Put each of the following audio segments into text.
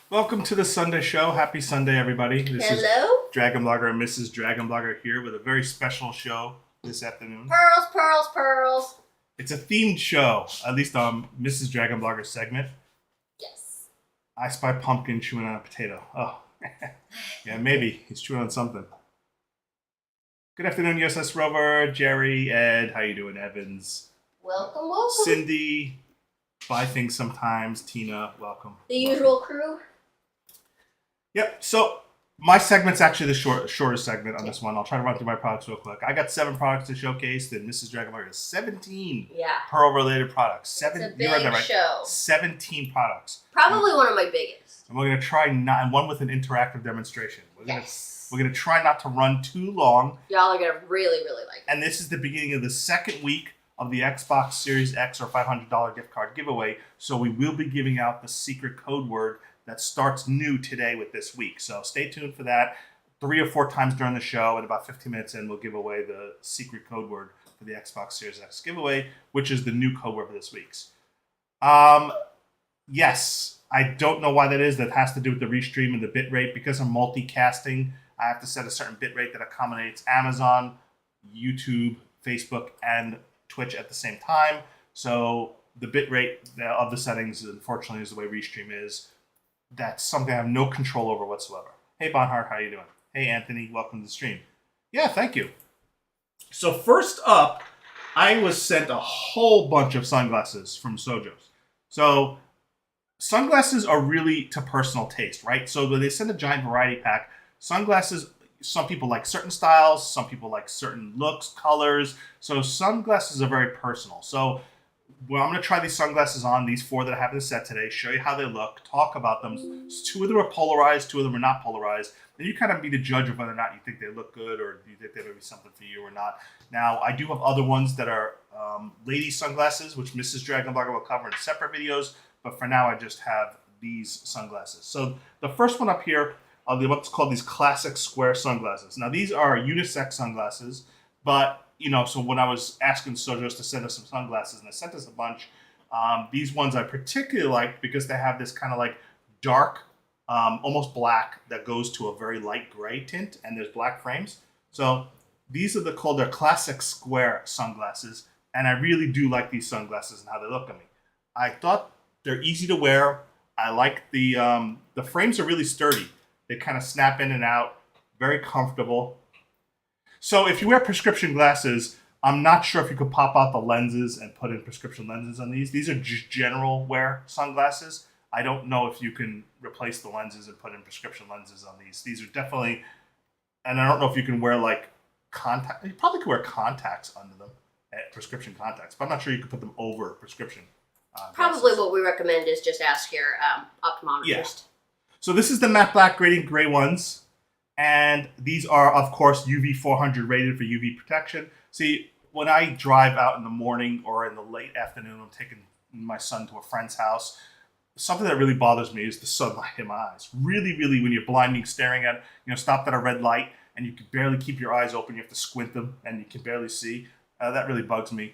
Welcome to the Sunday show. Happy Sunday, everybody. This is Hello? Dragon Blogger and Mrs. Dragon Blogger here with a very special show this afternoon. Pearls, pearls, pearls. It's a themed show, at least on Mrs. Dragon Blogger's segment. Yes. I spy Pumpkin chewing on a potato. Oh, yeah, maybe. He's chewing on something. Good afternoon, USS Rover, Jerry, Ed. How you doing, Evans? Welcome, welcome. Cindy. Buy things sometimes. Tina, welcome. The usual crew. Yep. So my segment's actually the shortest segment on this one. I'll try to run through my products real quick. I got 7 products to showcase, and Mrs. Dragonblogger has 17 Yeah. Pearl-related products. It's a You heard that big right. show. 17 products. Probably one of my biggest. And we're gonna try not, and one with an interactive demonstration. Yes. We're gonna try not to run too long. Y'all are gonna really, really like it. And this is the beginning of the second week of the Xbox Series X or $500 gift card giveaway. So we will be giving out the secret code word that starts new today with this week. So stay tuned for that. 3 or 4 times during the show, and about 15 minutes in, we'll give away the secret code word for the Xbox Series X giveaway, which is the new code word for this week's. Yes, I don't know why that is. That has to do with the restream and the bit rate. Because I'm multicasting, I have to set a certain bit rate that accommodates Amazon, YouTube, Facebook, and Twitch at the same time. So the bit rate of the settings, unfortunately, is the way Restream is. That's something I have no control over whatsoever. Hey, Bonhart, how you doing? Hey, Anthony, welcome to the stream. Yeah, thank you. So first up, I was sent a whole bunch of sunglasses from Sojo's. So sunglasses are really to personal taste, right? So when they send a giant variety pack, sunglasses, some people like certain styles, some people like certain looks, colors. So sunglasses are very personal. So well, I'm going to try these sunglasses on, these 4 that I have in the set today, show you how they look, talk about them. 2 of them are polarized, 2 of them are not polarized. And you kind of be the judge of whether or not you think they look good or you think they may be something for you or not. Now, I do have other ones that are lady sunglasses, which Mrs. Dragonblogger will cover in separate videos. But for now, I just have these sunglasses. So the first one up here are what's called these classic square sunglasses. Now, these are unisex sunglasses, but so when I was asking Sojo's to send us some sunglasses, and they sent us a bunch, these ones I particularly like because they have this kind of like dark, almost black that goes to a very light gray tint, and there's black frames. So these are called their classic square sunglasses, and I really do like these sunglasses and how they look on me. I thought they're easy to wear. I like the frames are really sturdy. They kind of snap in and out, very comfortable. So if you wear prescription glasses, I'm not sure if you could pop out the lenses and put in prescription lenses on these. These are just general wear sunglasses. I don't know if you can replace the lenses and put in prescription lenses on these. These are definitely, and I don't know if you can wear like contact. You probably could wear contacts under them, prescription contacts, but I'm not sure you could put them over prescription. Probably glasses. what we recommend is just ask your optometrist. Yeah. So this is the matte black gradient gray ones. And these are, of course, UV 400 rated for UV protection. See, when I drive out in the morning or in the late afternoon, I'm taking my son to a friend's house, something that really bothers me is the sunlight in my eyes. Really, really, when you're blinding, staring at, stopped at a red light, and you can barely keep your eyes open, you have to squint them, and you can barely see. That really bugs me.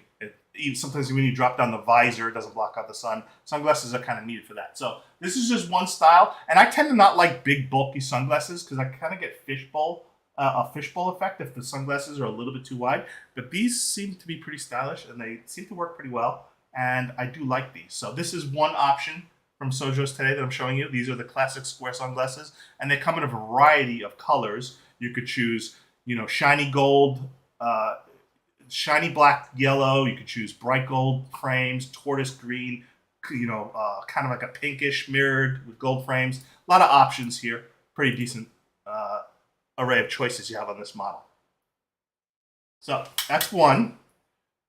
Even sometimes when you drop down the visor, it doesn't block out the sun. Sunglasses are kind of needed for that. So this is just one style. And I tend to not like big, bulky sunglasses because I kind of get a fishbowl effect if the sunglasses are a little bit too wide. But these seem to be pretty stylish, and they seem to work pretty well. And I do like these. So this is one option from Sojo's today that I'm showing you. These are the classic square sunglasses. And they come in a variety of colors. You could choose, shiny gold, shiny black yellow. You could choose bright gold frames, tortoise green, kind of like a pinkish mirrored with gold frames. A lot of options here. Pretty decent array of choices you have on this model. So that's one.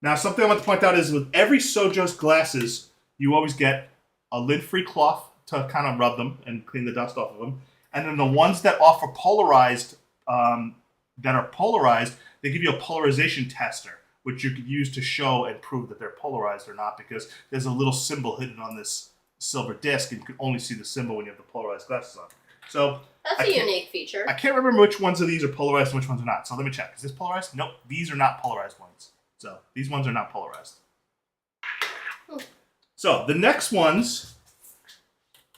Now something I want to point out is with every Sojo's glasses, you always get a lid-free cloth to kind of rub them and clean the dust off of them. And then the ones that offer polarized, they give you a polarization tester, which you could use to show and prove that they're polarized or not, because there's a little symbol hidden on this silver disc, and you can only see the symbol when you have the polarized glasses on. So That's a unique feature. I can't remember which ones of these are polarized and which ones are not. So let me check. Is this polarized? Nope. These are not polarized ones. So these ones are not polarized. So the next ones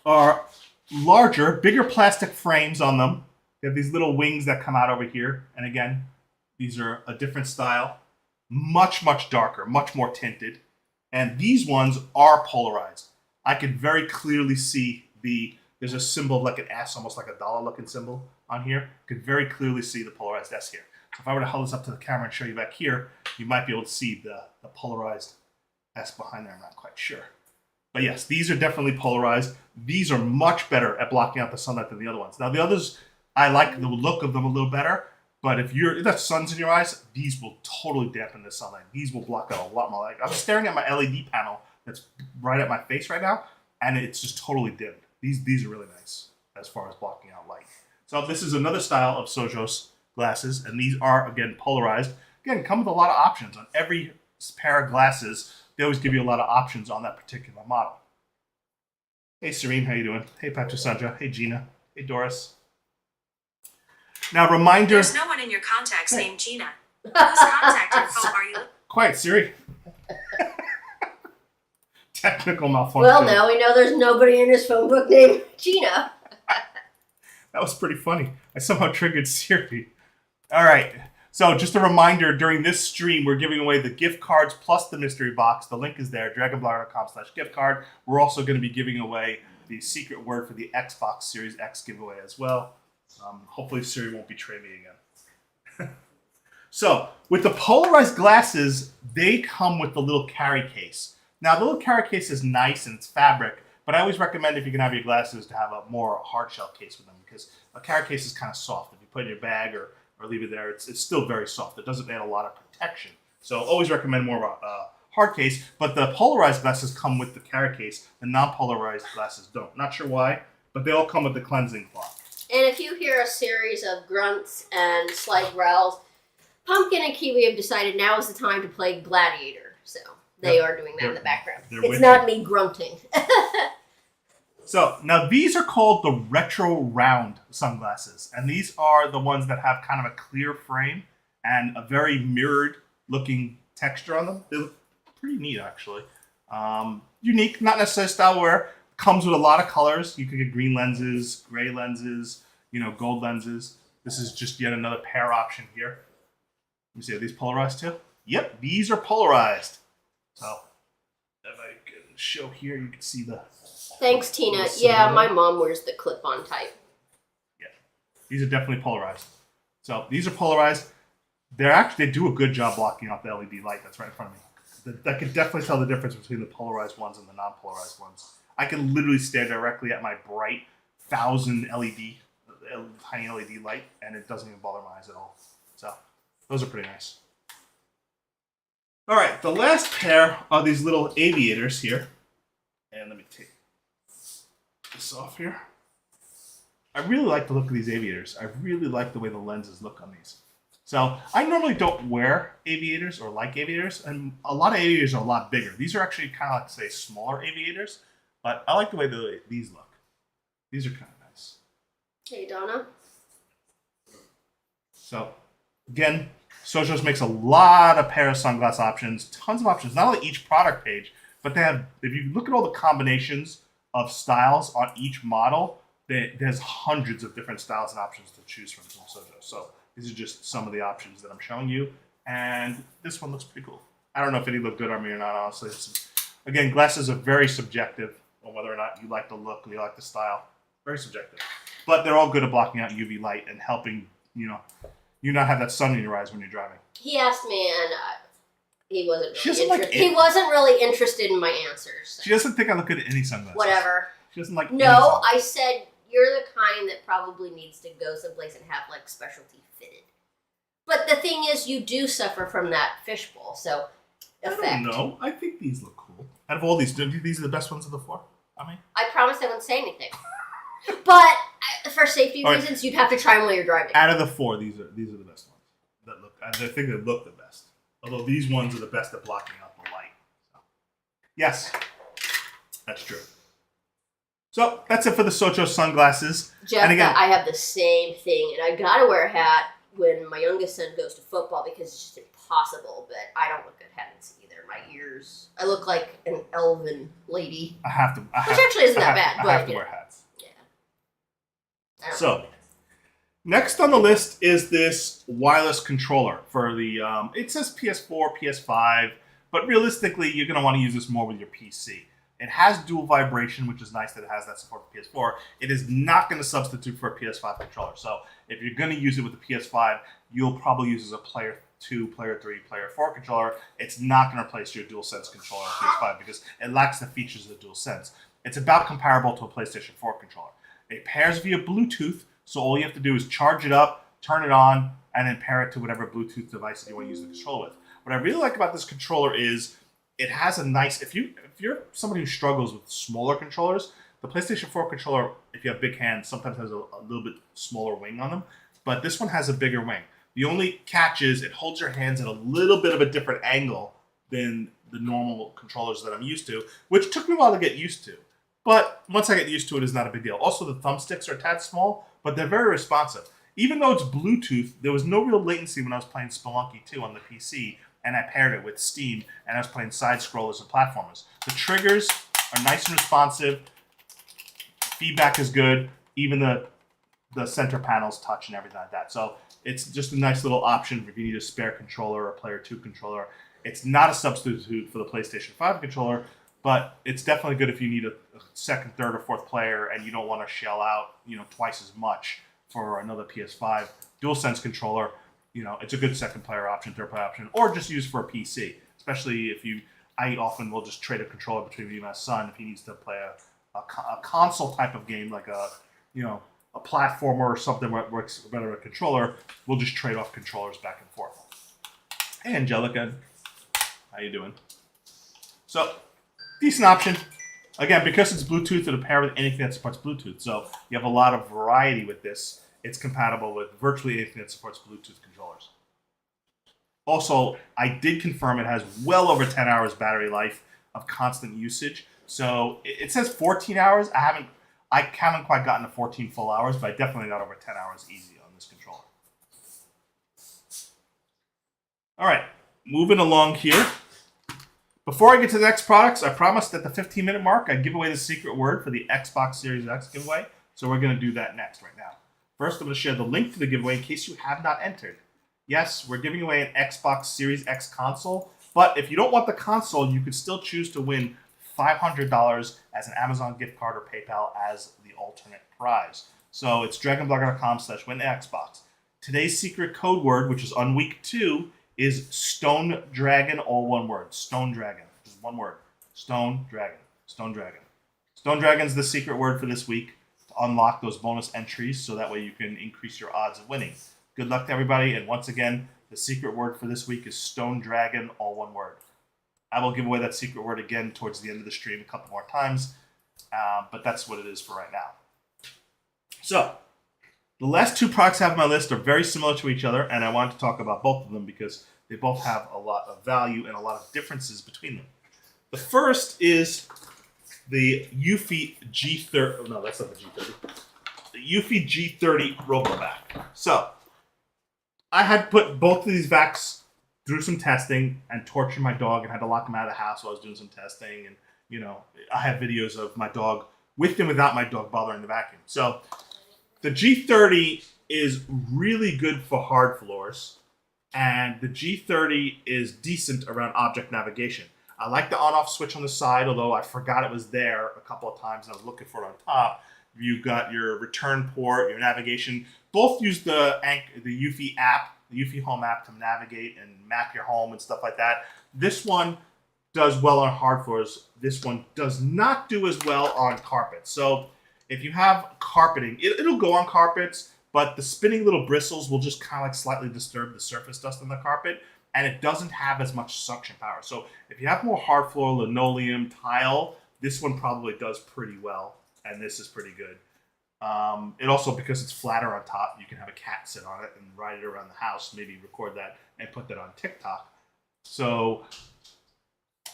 are larger, bigger plastic frames on them. They have these little wings that come out over here. And again, these are a different style. Much, much darker, much more tinted. And these ones are polarized. I can very clearly see there's a symbol like an S, almost like a dollar looking symbol on here. You can very clearly see the polarized S here. So if I were to hold this up to the camera and show you back here, you might be able to see the polarized S behind there. I'm not quite sure. But yes, these are definitely polarized. These are much better at blocking out the sunlight than the other ones. Now the others, I like the look of them a little better, but if that sun's in your eyes, these will totally dampen the sunlight. These will block out a lot more light. I'm staring at my LED panel that's right at my face right now, and it's just totally dimmed. These are really nice as far as blocking out light. So this is another style of Sojos glasses, and these are, again, polarized. Again, come with a lot of options. On every pair of glasses, they always give you a lot of options on that particular model. Hey, Serene, how you doing? Hey, Patrick Sandra. Hey, Gina. Hey, Doris. Now, reminder... There's no one in your contacts named Gina. Whose contact info are you? Quiet, Siri. Technical malfunction. Well, now we know there's nobody in his phone book named Gina. That was pretty funny. I somehow triggered Siri. All right. So just a reminder, during this stream, we're giving away the gift cards plus the mystery box. The link is there, dragonblogger.com/gift card. We're also going to be giving away the secret word for the Xbox Series X giveaway as well. Hopefully Siri won't betray me again. So with the polarized glasses, they come with the little carry case. Now, the little carry case is nice and it's fabric, but I always recommend if you can have your glasses to have a more hard shell case with them because a carry case is kind of soft. If you put it in your bag or leave it there, it's still very soft. It doesn't add a lot of protection. So always recommend more of a hard case, but the polarized glasses come with the carry case. The non-polarized glasses don't. Not sure why, but they all come with the cleansing cloth. And if you hear a series of grunts and slight growls, Pumpkin and Kiwi have decided now is the time to play Gladiator. So they are doing that in the background. It's not me grunting. So now these are called the retro round sunglasses, and these are the ones that have kind of a clear frame and a very mirrored looking texture on them. They look pretty neat actually. Unique, not necessarily style wear. Comes with a lot of colors. You could get green lenses, gray lenses, gold lenses. This is just yet another pair option here. Let me see, are these polarized too? Yep, these are polarized. So if I can show here, you can see the... Thanks, Tina. Yeah, my mom wears the clip-on type. Yeah, these are definitely polarized. So these are polarized. They do a good job blocking out the LED light that's right in front of me. I can definitely tell the difference between the polarized ones and the non-polarized ones. I can literally stare directly at my bright 1,000 tiny LED light, and it doesn't even bother my eyes at all. So those are pretty nice. All right, the last pair are these little aviators here. And let me take this off here. I really like the look of these aviators. I really like the way the lenses look on these. So I normally don't wear aviators or like aviators, and a lot of aviators are a lot bigger. These are actually kind of like, say, smaller aviators, but I like the way these look. These are kind of nice. Hey, Donna. So, again, Sojos makes a lot of pair of sunglass options, tons of options, not only each product page, but they have, if you look at all the combinations of styles on each model, there's hundreds of different styles and options to choose from Sojos. So these are just some of the options that I'm showing you. And this one looks pretty cool. I don't know if any look good on me or not, honestly. Again, glasses are very subjective on whether or not you like the look or you like the style. Very subjective. But they're all good at blocking out UV light and helping, you not have that sun in your eyes when you're driving. He asked me, and he wasn't really interested. He wasn't really interested in my answers. So. She doesn't think I look good at any sunglasses. Whatever. She doesn't like. No, I said you're the kind that probably needs to go someplace and have like specialty fitted. But the thing is, you do suffer from that fishbowl, so effect. I don't know. I think these look cool. Out of all these are the best ones of the four. I promised I wouldn't say anything. But for safety reasons, you'd have to try them while you're driving. Out of the four, these are the best ones. That look. I think they look the best. Although these ones are the best at blocking out the light. So, yes, that's true. So that's it for the Sojos sunglasses. Jeff, and again, I have the same thing, and I gotta wear a hat when my youngest son goes to football because it's just impossible. But I don't look good hats either. My ears, I look like an elven lady. I have to. Which actually isn't that bad. I have to wear hats. Yeah. So, next on the list is this wireless controller for the, it says PS4, PS5, but realistically, you're going to want to use this more with your PC. It has dual vibration, which is nice that it has that support for PS4. It is not going to substitute for a PS5 controller. So if you're going to use it with the PS5, you'll probably use it as a Player 2, Player 3, Player 4 controller. It's not going to replace your DualSense controller on PS5 because it lacks the features of the DualSense. It's about comparable to a PlayStation 4 controller. It pairs via Bluetooth, so all you have to do is charge it up, turn it on, and then pair it to whatever Bluetooth device that you want to use the controller with. What I really like about this controller is it has a nice, if you're somebody who struggles with smaller controllers, the PlayStation 4 controller, if you have big hands, sometimes has a little bit smaller wing on them, but this one has a bigger wing. The only catch is it holds your hands at a little bit of a different angle than the normal controllers that I'm used to, which took me a while to get used to. But once I get used to it, it's not a big deal. Also, the thumbsticks are a tad small, but they're very responsive. Even though it's Bluetooth, there was no real latency when I was playing Spelunky 2 on the PC, and I paired it with Steam, and I was playing side-scrollers and platformers. The triggers are nice and responsive. Feedback is good. Even the center panels touch and everything like that. So it's just a nice little option if you need a spare controller or a Player 2 controller. It's not a substitute for the PlayStation 5 controller, but it's definitely good if you need a second, third, or fourth player and you don't want to shell out, twice as much for another PS5 DualSense controller. It's a good second player option, third player option, or just use for a PC. Especially if I often will just trade a controller between me and my son if he needs to play a console type of game, like a platformer or something where it works better with a controller. We'll just trade off controllers back and forth. Hey, Angelica, how you doing? So, decent option. Again, because it's Bluetooth, it'll pair with anything that supports Bluetooth. So you have a lot of variety with this. It's compatible with virtually anything that supports Bluetooth controllers. Also, I did confirm it has well over 10 hours battery life of constant usage. So it says 14 hours. I haven't quite gotten to 14 full hours, but I definitely got over 10 hours easy on this controller. All right, moving along here. Before I get to the next products, I promised at the 15-minute mark I'd give away the secret word for the Xbox Series X giveaway. So we're going to do that next right now. First, I'm going to share the link to the giveaway in case you have not entered. Yes, we're giving away an Xbox Series X console, but if you don't want the console, you could still choose to win $500 as an Amazon gift card or PayPal as the alternate prize. So it's DragonBlogger.com/winXbox. Today's secret code word, which is on week 2, is Stone Dragon, all one word. Stone Dragon, just one word. Stone Dragon, Stone Dragon. Stone Dragon's the secret word for this week to unlock those bonus entries so that way you can increase your odds of winning. Good luck to everybody, and once again, the secret word for this week is Stone Dragon, all one word. I will give away that secret word again towards the end of the stream a couple more times, but that's what it is for right now. So, the last 2 products I have on my list are very similar to each other, and I wanted to talk about both of them because they both have a lot of value and a lot of differences between them. The first is the Eufy G30. Oh, no, that's not the G30. The Eufy G30 RoboVac. So, I had put both of these vacs through some testing and tortured my dog and had to lock him out of the house while I was doing some testing. And, I have videos of my dog with and without my dog bothering the vacuum. So, the G30 is really good for hard floors, and the G30 is decent around object navigation. I like the on-off switch on the side, although I forgot it was there a couple of times and I was looking for it on top. You've got your return port, your navigation. Both use the Eufy app, the Eufy Home app to navigate and map your home and stuff like that. This one does well on hard floors. This one does not do as well on carpet. So if you have carpeting, it'll go on carpets, but the spinning little bristles will just kind of like slightly disturb the surface dust on the carpet, and it doesn't have as much suction power. So if you have more hard floor, linoleum, tile, this one probably does pretty well, and this is pretty good. It also, because it's flatter on top, you can have a cat sit on it and ride it around the house, maybe record that and put that on TikTok. So,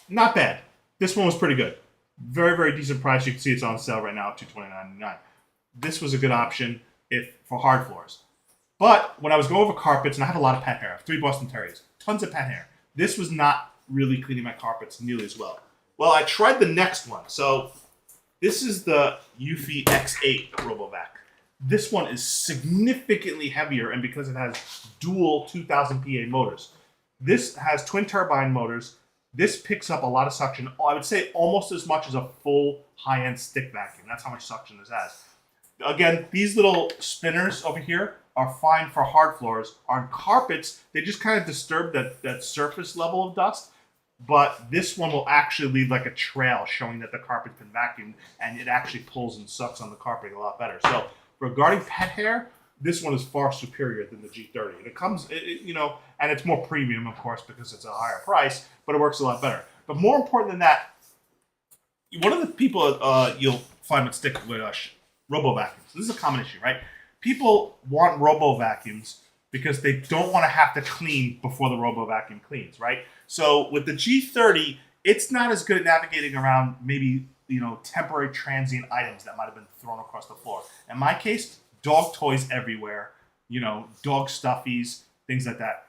not bad. This one was pretty good. Very, very decent price. You can see it's on sale right now at $229.99. This was a good option for hard floors. But when I was going over carpets, and I have a lot of pet hair, I have 3 Boston Terriers, tons of pet hair. This was not really cleaning my carpets nearly as well. Well, I tried the next one. So this is the Eufy X8 RoboVac. This one is significantly heavier, and because it has dual 2000 PA motors. This has twin turbine motors. This picks up a lot of suction. I would say almost as much as a full high-end stick vacuum. That's how much suction this has. Again, these little spinners over here are fine for hard floors. On carpets, they just kind of disturb that surface level of dust. But this one will actually leave like a trail showing that the carpet's been vacuumed, and it actually pulls and sucks on the carpeting a lot better. So regarding pet hair, this one is far superior than the G30. And it comes, and it's more premium, of course, because it's a higher price, but it works a lot better. But more important than that, one of the people you'll find with stick with robo vacuums. This is a common issue, right? People want robo vacuums because they don't want to have to clean before the robo vacuum cleans, right? So with the G30, it's not as good at navigating around maybe temporary transient items that might have been thrown across the floor. In my case, dog toys everywhere, dog stuffies, things like that.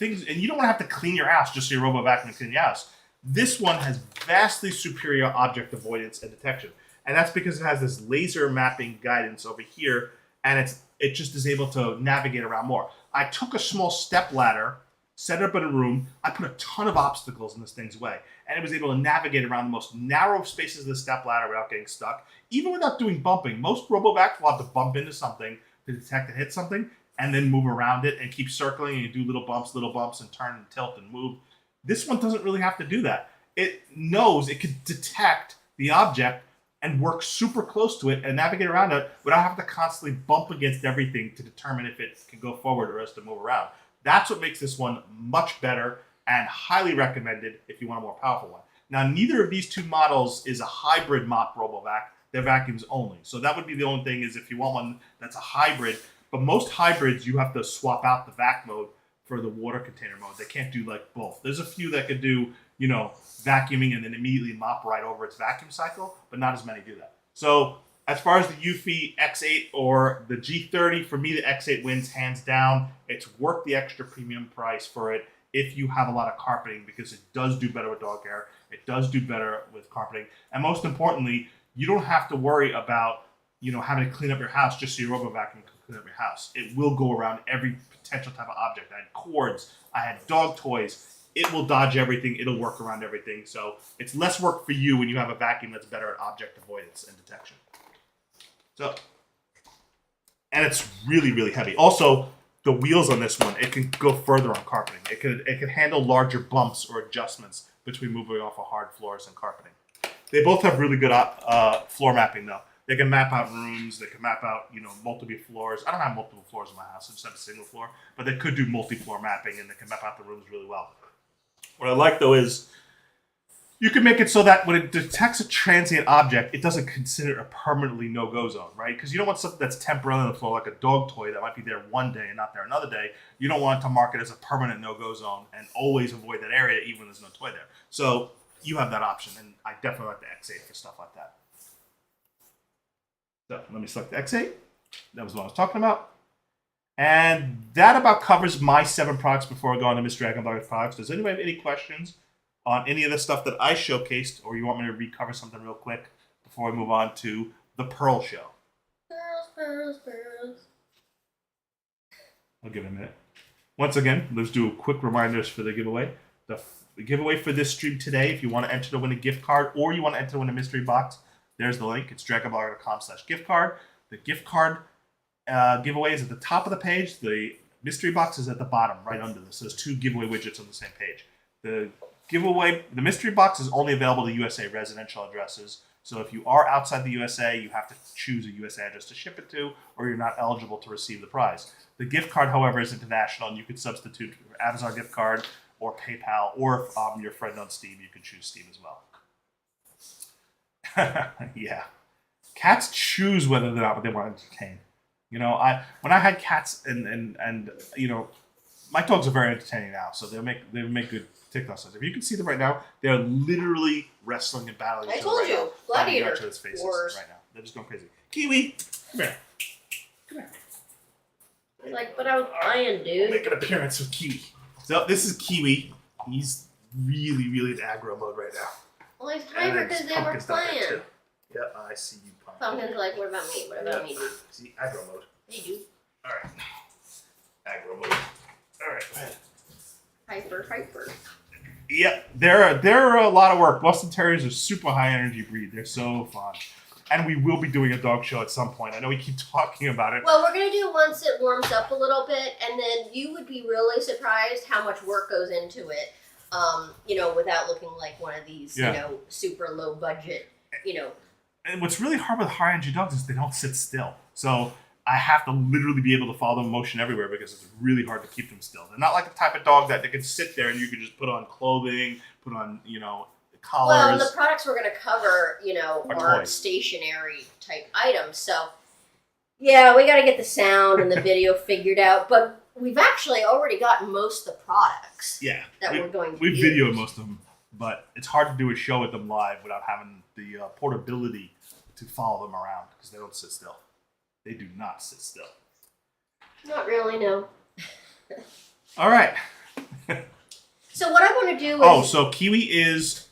And you don't want to have to clean your house just so your robo vacuum can clean your house. This one has vastly superior object avoidance and detection. And that's because it has this laser mapping guidance over here, and it just is able to navigate around more. I took a small step ladder, set it up in a room. I put a ton of obstacles in this thing's way, and it was able to navigate around the most narrow spaces of the step ladder without getting stuck, even without doing bumping. Most RoboVacs will have to bump into something to detect and hit something, and then move around it and keep circling, and you do little bumps, and turn and tilt and move. This one doesn't really have to do that. It knows it can detect the object and work super close to it and navigate around it without having to constantly bump against everything to determine if it can go forward or else to move around. That's what makes this one much better and highly recommended if you want a more powerful one. Now, neither of these two models is a hybrid mop RoboVac. They're vacuums only. So that would be the only thing is if you want one that's a hybrid. But most hybrids, you have to swap out the vac mode for the water container mode. They can't do like both. There's a few that could do, vacuuming and then immediately mop right over its vacuum cycle, but not as many do that. So as far as the Eufy X8 or the G30, for me, the X8 wins hands down. It's worth the extra premium price for it if you have a lot of carpeting because it does do better with dog hair. It does do better with carpeting. And most importantly, you don't have to worry about, having to clean up your house just so your RoboVac can clean up your house. It will go around every potential type of object. I had cords. I had dog toys. It will dodge everything. It'll work around everything. So it's less work for you when you have a vacuum that's better at object avoidance and detection. So, and it's really, really heavy. Also, the wheels on this one, it can go further on carpeting. It can handle larger bumps or adjustments between moving off of hard floors and carpeting. They both have really good floor mapping though. They can map out rooms. They can map out, multiple floors. I don't have multiple floors in my house. I just have a single floor. But they could do multi-floor mapping, and they can map out the rooms really well. What I like, though, is you can make it so that when it detects a transient object, it doesn't consider it a permanently no-go zone, right? Because you don't want something that's temporarily on the floor, like a dog toy that might be there one day and not there another day. You don't want it to mark it as a permanent no-go zone and always avoid that area, even when there's no toy there. So you have that option, and I definitely like the X8 for stuff like that. So let me select the X8. That was what I was talking about. And that about covers my 7 products before I go on to Mr. DragonBloggers products. Does anybody have any questions on any of the stuff that I showcased, or you want me to recover something real quick before we move on to the Pearl Show? Pearls. I'll give it a minute. Once again, let's do quick reminders for the giveaway. The giveaway for this stream today, if you want to enter to win a gift card or you want to enter to win a mystery box, there's the link. It's dragonblogger.com/gift card. The gift card giveaway is at the top of the page. The mystery box is at the bottom, right under this. There's 2 giveaway widgets on the same page. The mystery box is only available to USA residential addresses. So if you are outside the USA, you have to choose a USA address to ship it to, or you're not eligible to receive the prize. The gift card, however, is international, and you could substitute for Amazon gift card or PayPal, or if your friend on Steam, you can choose Steam as well. Yeah. Cats choose whether or not they want to entertain. When I had cats and my dogs are very entertaining now, so they make good TikTok songs. If you can see them right now, they're literally wrestling and battling each other. I told you, gladiator wars right now. They're just going crazy. Kiwi, come here. But I was playing, dude. Make an appearance with Kiwi. So this is Kiwi. He's really, really in aggro mode right now. Well, he's hyper because they were playing. Yeah, I see you, Pine. Pumpkin's like, what about me? What about me, dude? See, aggro mode. Hey, dude. All right. Aggro mode. All right. Go ahead. Hyper. Yep, they're a lot of work. Boston Terriers are super high energy breed. They're so fun. And we will be doing a dog show at some point. I know we keep talking about it. Well, we're going to do it once it warms up a little bit, and then you would be really surprised how much work goes into it, without looking like one of these, super low budget, And what's really hard with high energy dogs is they don't sit still. So I have to literally be able to follow them motion everywhere because it's really hard to keep them still. They're not like the type of dog that they can sit there and you can just put on clothing, put on, collars. Well, the products we're going to cover, are toys. Stationary type items. So, yeah, we got to get the sound and the video figured out. But we've actually already got most of the products that we're going to We've use. videoed most of them, but it's hard to do a show with them live without having the portability to follow them around because they don't sit still. They do not sit still. Not really, no. All right. So what I want to do is... so Kiwi is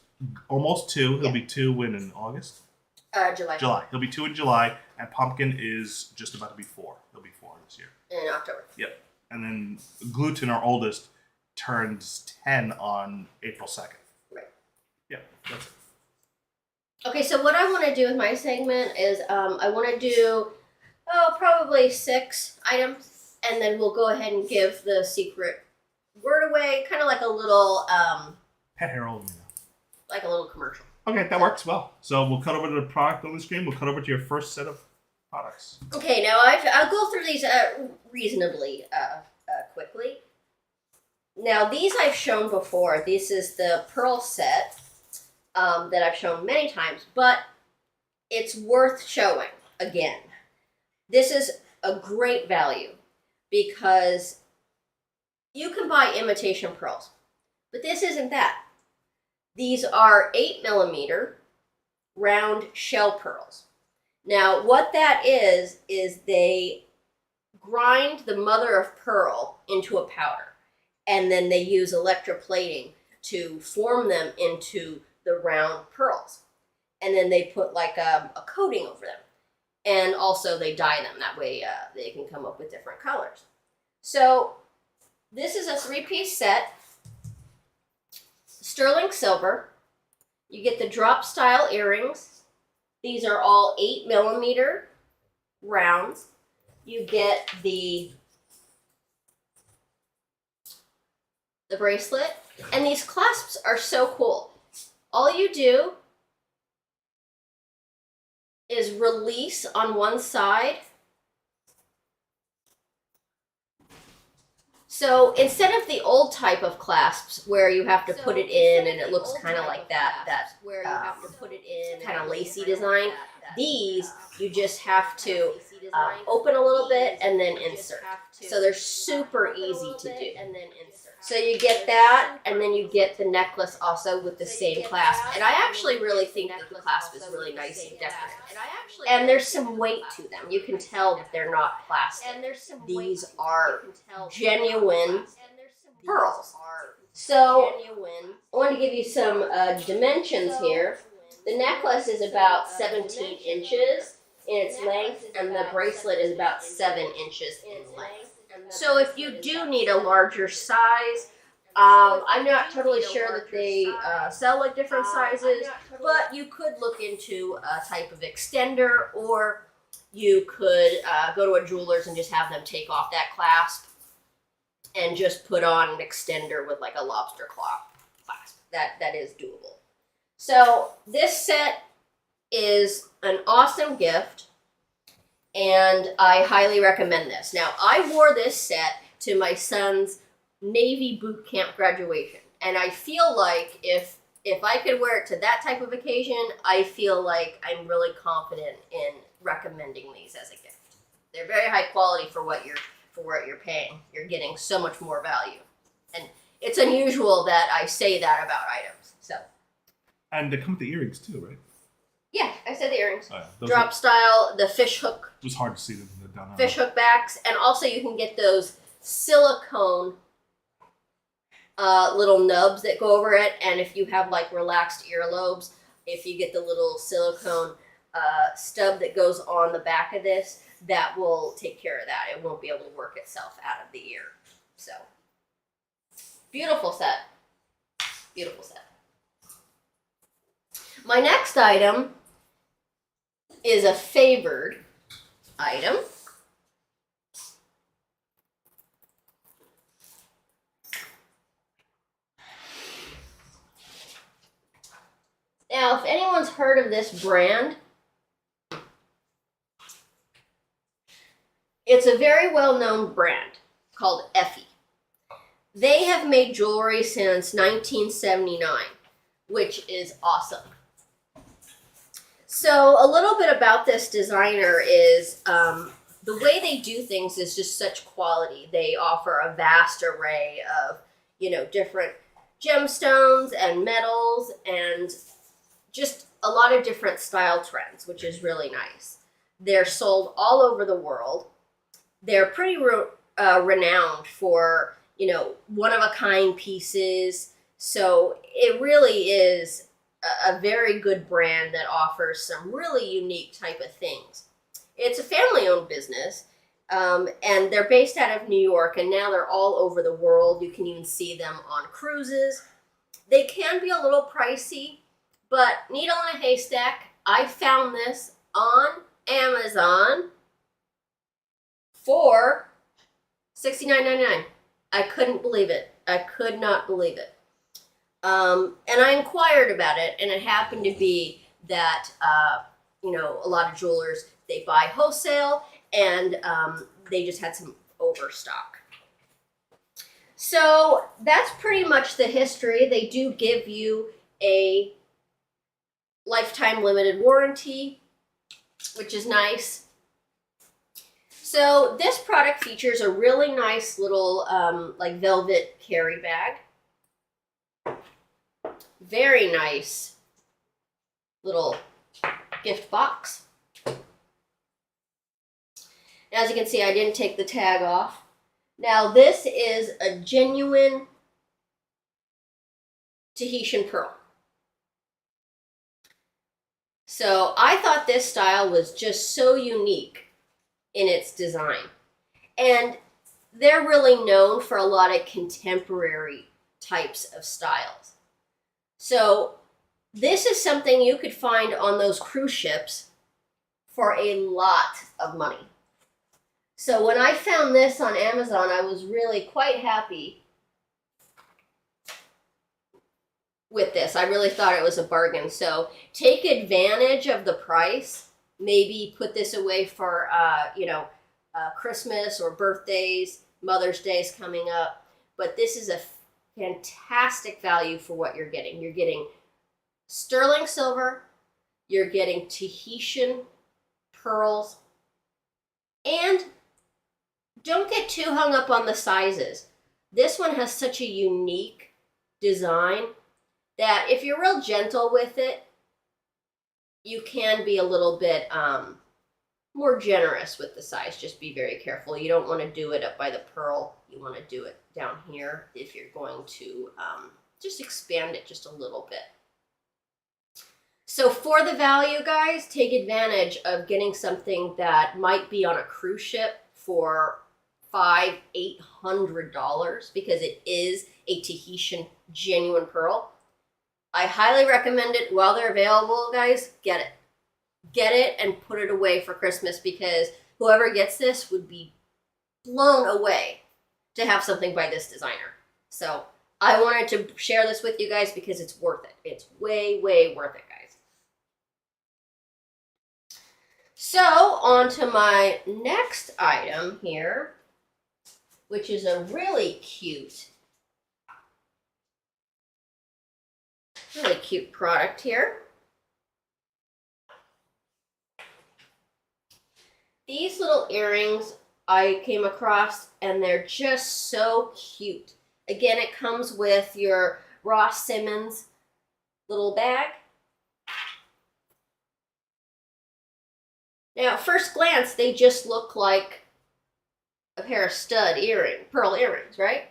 almost 2. He'll be 2 in August? July. He'll be 2 in July, and Pumpkin is just about to be 4. He'll be 4 this year. In October. Yep. And then Gluten, our oldest, turns 10 on April 2nd. Right. Yep, that's it. Okay, so what I want to do with my segment is I want to do, probably 6 items, and then we'll go ahead and give the secret word away, kind of like a little... Pet Herald. like a little commercial. Okay, that works well. So we'll cut over to the product on the screen. We'll cut over to your first set of products. Okay, now I'll go through these reasonably quickly. Now, these I've shown before. This is the Pearl set that I've shown many times, but it's worth showing again. This is a great value because you can buy imitation pearls, but this isn't that. These are 8mm round shell pearls. Now, what that is they grind the mother of pearl into a powder, and then they use electroplating to form them into the round pearls. And then they put like a coating over them. And also they dye them. That way they can come up with different colors. So this is a 3-piece set. Sterling silver. You get the drop style earrings. These are all 8mm rounds. You get the bracelet. And these clasps are so cool. All you do is release on one side. So instead of the old type of clasps where you have to put it in and it looks kind of like that kind of lacy design, these you just have to open a little bit and then insert. So they're super easy to do. So you get that, and then you get the necklace also with the same clasp. And I actually really think that the clasp is really nice and decorative. And there's some weight to them. You can tell that they're not plastic. These are genuine pearls. So I want to give you some dimensions here. The necklace is about 17 inches in its length, and the bracelet is about 7 inches in length. So if you do need a larger size, I'm not totally sure that they sell like different sizes, but you could look into a type of extender, or you could go to a jeweler's and just have them take off that clasp and just put on an extender with like a lobster claw clasp. That is doable. So this set is an awesome gift, and I highly recommend this. Now, I wore this set to my son's Navy boot camp graduation, and I feel like if I could wear it to that type of occasion, I feel like I'm really confident in recommending these as a gift. They're very high quality for what you're paying. You're getting so much more value, and it's unusual that I say that about items. So. And they come with the earrings too, right? Yeah, I said the earrings. Oh, yeah. Drop style, the fish hook. It was hard to see them down there. Fish hook backs, and also you can get those silicone little nubs that go over it. And if you have like relaxed earlobes, if you get the little silicone stub that goes on the back of this that will take care of that. It won't be able to work itself out of the ear. So, beautiful set. Beautiful set. My next item is a favored item. Now, if anyone's heard of this brand, it's a very well-known brand called Effie. They have made jewelry since 1979, which is awesome. So a little bit about this designer is the way they do things is just such quality. They offer a vast array of, different gemstones and metals and just a lot of different style trends, which is really nice. They're sold all over the world. They're pretty renowned for, one-of-a-kind pieces. So it really is a very good brand that offers some really unique type of things. It's a family-owned business, and they're based out of New York, and now they're all over the world. You can even see them on cruises. They can be a little pricey, but needle in a haystack, I found this on Amazon for $69.99. I couldn't believe it. I could not believe it. And I inquired about it, and it happened to be that, a lot of jewelers, they buy wholesale, and they just had some overstock. So that's pretty much the history. They do give you a lifetime limited warranty, which is nice. So this product features a really nice little like velvet carry bag. Very nice little gift box. As you can see, I didn't take the tag off. Now this is a genuine Tahitian pearl. So I thought this style was just so unique in its design. And they're really known for a lot of contemporary types of styles. So this is something you could find on those cruise ships for a lot of money. So when I found this on Amazon, I was really quite happy with this. I really thought it was a bargain. So take advantage of the price. Maybe put this away for, Christmas or birthdays, Mother's Day is coming up. But this is a fantastic value for what you're getting. You're getting sterling silver, you're getting Tahitian pearls, and don't get too hung up on the sizes. This one has such a unique design that if you're real gentle with it, you can be a little bit more generous with the size. Just be very careful. You don't want to do it up by the pearl. You want to do it down here if you're going to just expand it just a little bit. So for the value, guys, take advantage of getting something that might be on a cruise ship for $500-800 because it is a Tahitian genuine pearl. I highly recommend it while they're available, guys. Get it. Get it and put it away for Christmas because whoever gets this would be blown away to have something by this designer. So I wanted to share this with you guys because it's worth it. It's way, way worth it, guys. So on to my next item here, which is a really cute product here. These little earrings I came across and they're just so cute. Again, it comes with your Ross Simmons little bag. Now, at first glance, they just look like a pair of pearl earrings, right?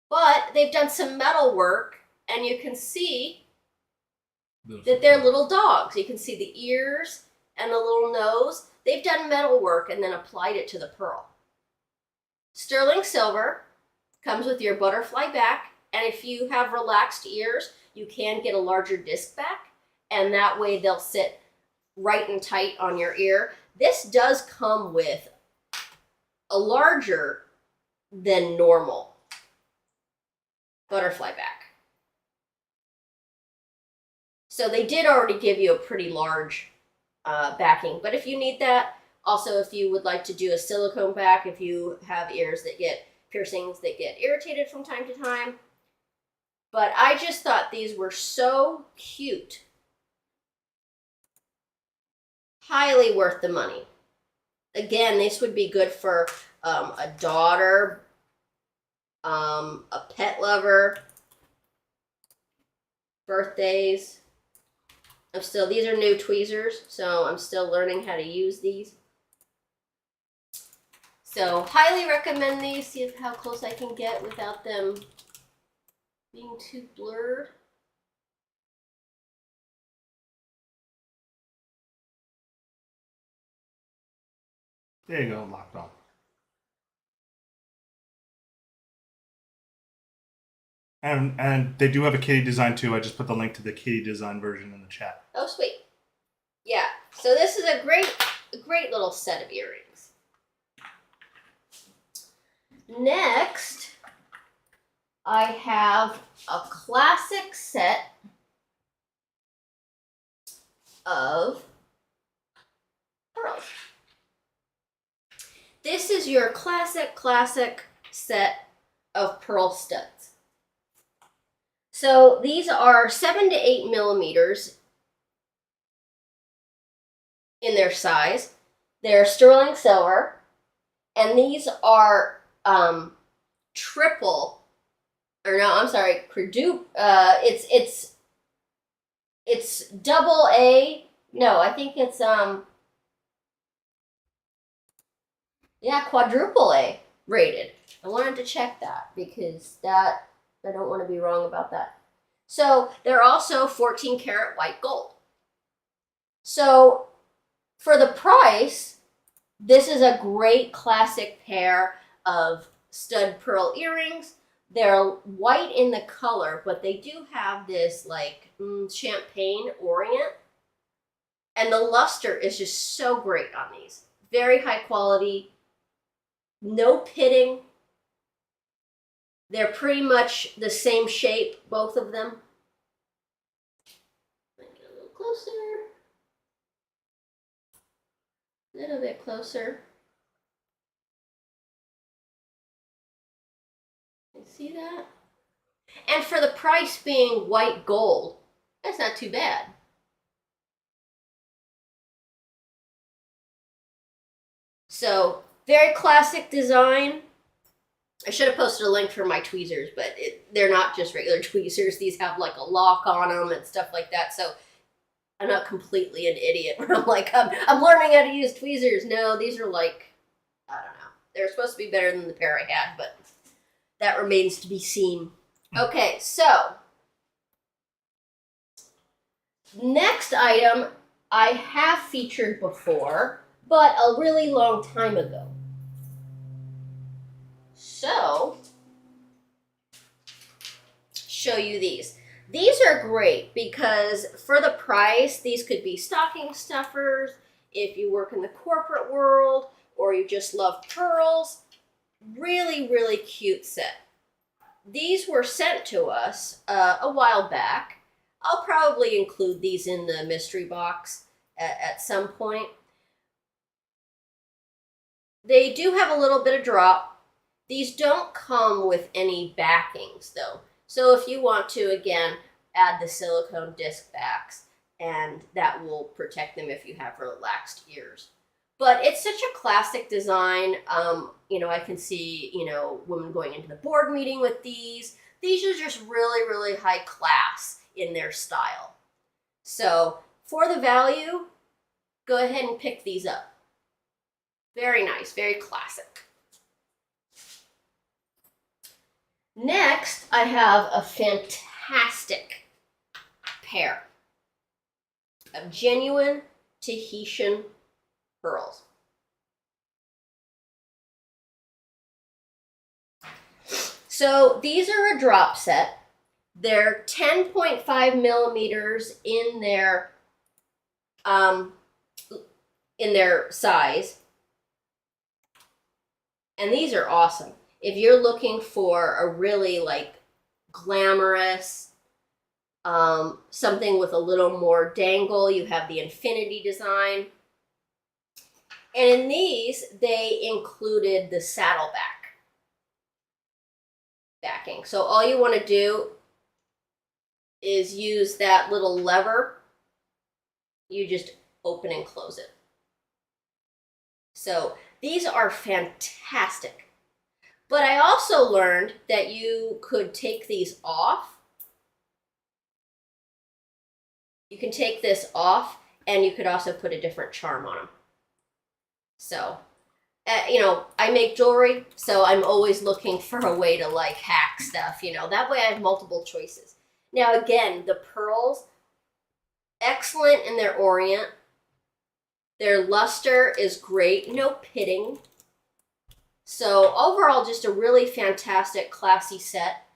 But they've done some metal work, and you can see that they're little dogs. You can see the ears and the little nose. They've done metal work and then applied it to the pearl. Sterling silver comes with your butterfly back, and if you have relaxed ears, you can get a larger disc back, and that way they'll sit right and tight on your ear. This does come with a larger than normal butterfly back. So they did already give you a pretty large backing, but if you need that, also if you would like to do a silicone back, if you have ears that get piercings that get irritated from time to time. But I just thought these were so cute. Highly worth the money. Again, this would be good for a daughter, a pet lover, birthdays. These are new tweezers, so I'm still learning how to use these. So highly recommend these. See how close I can get without them being too blurred. There you go, locked on. And they do have a kitty design too. I just put the link to the kitty design version in the chat. Oh, sweet. Yeah. So this is a great little set of earrings. Next, I have a classic set of pearls. This is your classic set of pearl studs. So these are 7 to 8 millimeters in their size. They're sterling silver, and these are quadruple. It's double A. No, I think it's quadruple A rated. I wanted to check that because I don't want to be wrong about that. So they're also 14 karat white gold. So for the price, this is a great classic pair of stud pearl earrings. They're white in the color, but they do have this like champagne orient. And the luster is just so great on these. Very high quality, no pitting. They're pretty much the same shape, both of them. Get a little closer. A little bit closer. You see that? And for the price being white gold, that's not too bad. So, very classic design. I should have posted a link for my tweezers, but they're not just regular tweezers. These have like a lock on them and stuff like that. So I'm not completely an idiot where I'm like, I'm learning how to use tweezers. No, these are like, I don't know. They're supposed to be better than the pair I had, but that remains to be seen. Okay, so next item I have featured before, but a really long time ago. So, show you these. These are great because for the price, these could be stocking stuffers if you work in the corporate world or you just love pearls. Really, really cute set. These were sent to us a while back. I'll probably include these in the mystery box at some point. They do have a little bit of drop. These don't come with any backings though. So if you want to, again, add the silicone disc backs, and that will protect them if you have relaxed ears. But it's such a classic design. I can see, women going into the board meeting with these. These are just really, really high class in their style. So for the value, go ahead and pick these up. Very nice, very classic. Next, I have a fantastic pair of genuine Tahitian pearls. So these are a drop set. They're 10.5 millimeters in their size. And these are awesome. If you're looking for a really like glamorous, something with a little more dangle, you have the infinity design. And in these, they included the saddleback backing. So all you want to do is use that little lever. You just open and close it. So these are fantastic. But I also learned that you could take these off. You can take this off, and you could also put a different charm on them. So, you know, I make jewelry, so I'm always looking for a way to like hack stuff, you know. That way I have multiple choices. Now again, the pearls, excellent in their orient. Their luster is great, no pitting. So overall, just a really fantastic, classy set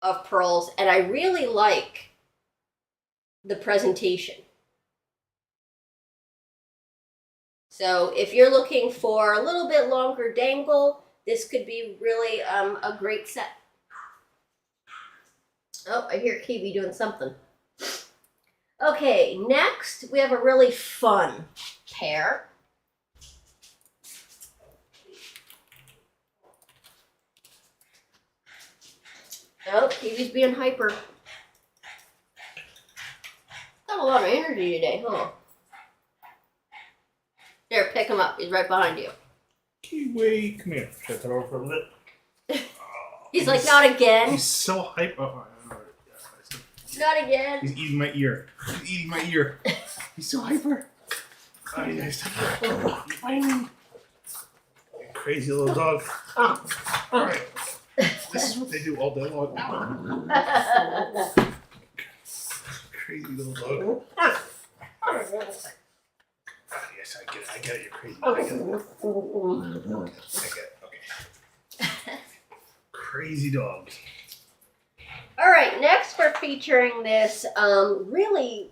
of pearls. And I really like the presentation. So if you're looking for a little bit longer dangle, this could be really a great set. Oh, I hear Kiwi doing something. Okay, next we have a really fun pair. Oh, Kiwi's being hyper. Got a lot of energy today, huh? There, pick him up. He's right behind you. Kiwi, come here. Should I throw over for a little bit? He's like, not again. He's so hyper. Oh, Not again. he's eating my ear. He's eating my ear. He's so hyper. Oh, you guys. Crazy little dog. All right. This is what they do all day long. Crazy little dog. Yes, I get it. You're crazy. I get it. Okay. Crazy dog. All right, next we're featuring this really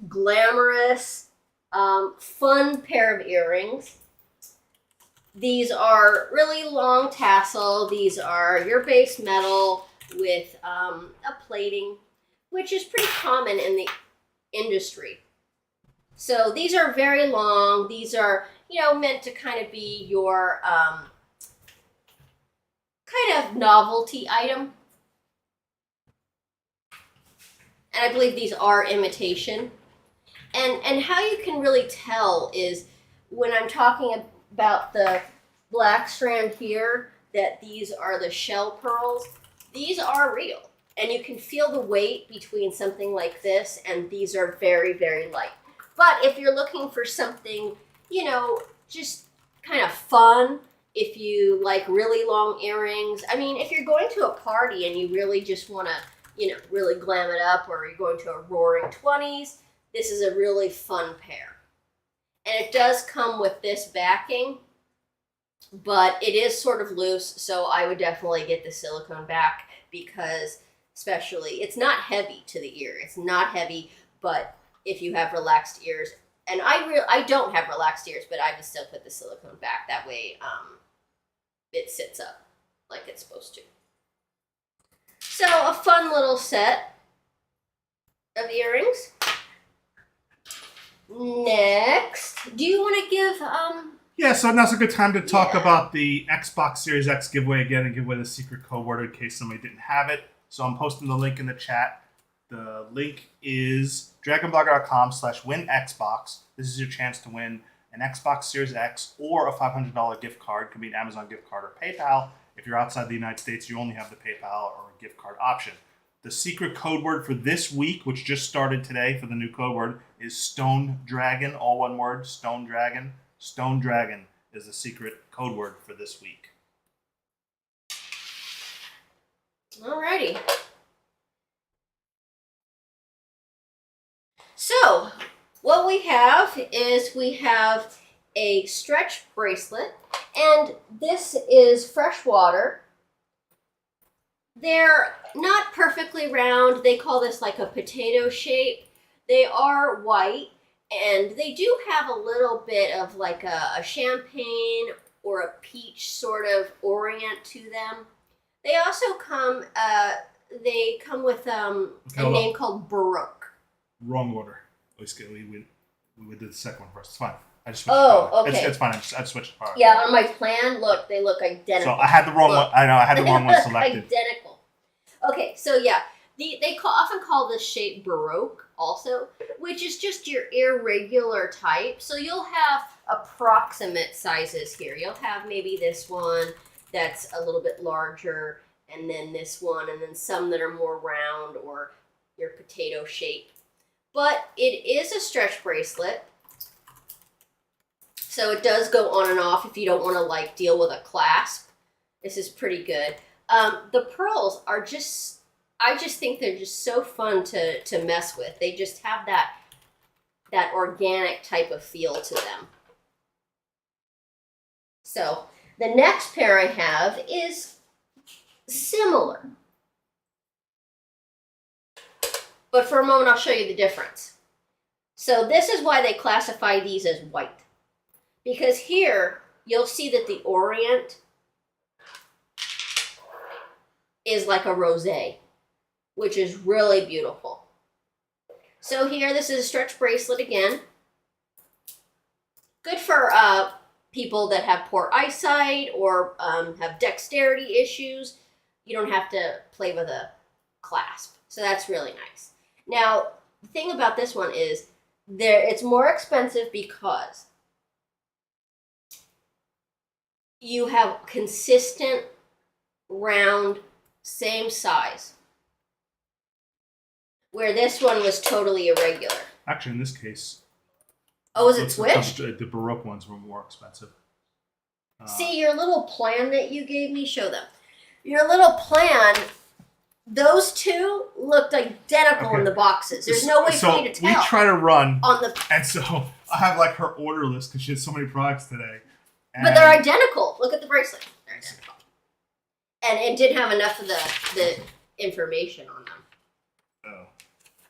glamorous, fun pair of earrings. These are really long tassel. These are your base metal with a plating, which is pretty common in the industry. So these are very long. These are, you know, meant to kind of be your kind of novelty item. And I believe these are imitation. And how you can really tell is when I'm talking about the black strand here, that these are the shell pearls. These are real. And you can feel the weight between something like this, and these are very, very light. But if you're looking for something, you know, just kind of fun, if you like really long earrings, I mean, if you're going to a party and you really just want to, you know, really glam it up, or you're going to a roaring 20s, this is a really fun pair. And it does come with this backing, but it is sort of loose, so I would definitely get the silicone back because especially, it's not heavy to the ear. It's not heavy, but if you have relaxed ears, and I don't have relaxed ears, but I would still put the silicone back. That way it sits up like it's supposed to. So a fun little set of earrings. Next, do you want to give Yeah, so now's a good time to talk about the Xbox Series X giveaway again and give away the secret code word in case somebody didn't have it. So I'm posting the link in the chat. The link is dragonblogger.com/winxbox. This is your chance to win an Xbox Series X or a $500 gift card. It could be an Amazon gift card or PayPal. If you're outside the United States, you only have the PayPal or gift card option. The secret code word for this week, which just started today for the new code word, is Stone Dragon. All one word, Stone Dragon. Stone Dragon is the secret code word for this week. Alrighty. So what we have is we have a stretch bracelet, and this is fresh water. They're not perfectly round. They call this like a potato shape. They are white, and they do have a little bit of like a champagne or a peach sort of orient to them. They also come with a name called Baroque. Wrong order. We would do the second one first. It's fine. I just switched. Oh, okay. It's fine. I just switched parts. Yeah, on my plan, look, they look identical. So I had the wrong one. I know I had the wrong one selected. Identical. Okay, so yeah, often call this shape Baroque also, which is just your irregular type. So you'll have approximate sizes here. You'll have maybe this one that's a little bit larger, and then this one, and then some that are more round or your potato shape. But it is a stretch bracelet, so it does go on and off if you don't want to like deal with a clasp. This is pretty good. The pearls are I just think they're just so fun to mess with. They just have that organic type of feel to them. So the next pair I have is similar. But for a moment, I'll show you the difference. So this is why they classify these as white. Because here, you'll see that the orient is like a rosé, which is really beautiful. So here, this is a stretch bracelet again. Good for people that have poor eyesight or have dexterity issues. You don't have to play with a clasp. So that's really nice. Now, the thing about this one is it's more expensive because you have consistent, round, same size. Where this one was totally irregular. Actually, in this case... Oh, is it switched? The Baroque ones were more expensive. See, your little plan that you gave me, show them. Your little plan, those two looked identical in the boxes. There's no way for me to tell. We try to run, on the, and so I have like her order list because she had so many products today. But they're identical. Look at the bracelet. They're identical. And it didn't have enough of the information on them. Oh.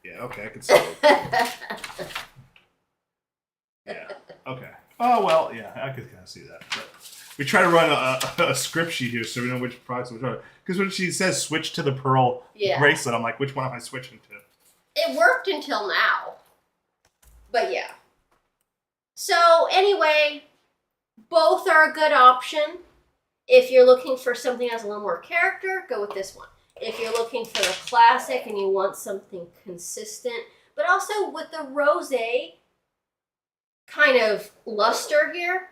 Yeah, okay, I can see it. Yeah, okay. Oh, well, yeah, I could kind of see that. But we try to run a script sheet here so we know which products we're trying. Because when she says switch to the pearl bracelet, I'm like, which one am I switching to? It worked until now. But yeah. So anyway, both are a good option. If you're looking for something that has a little more character, go with this one. If you're looking for the classic and you want something consistent, but also with the rosé kind of luster here,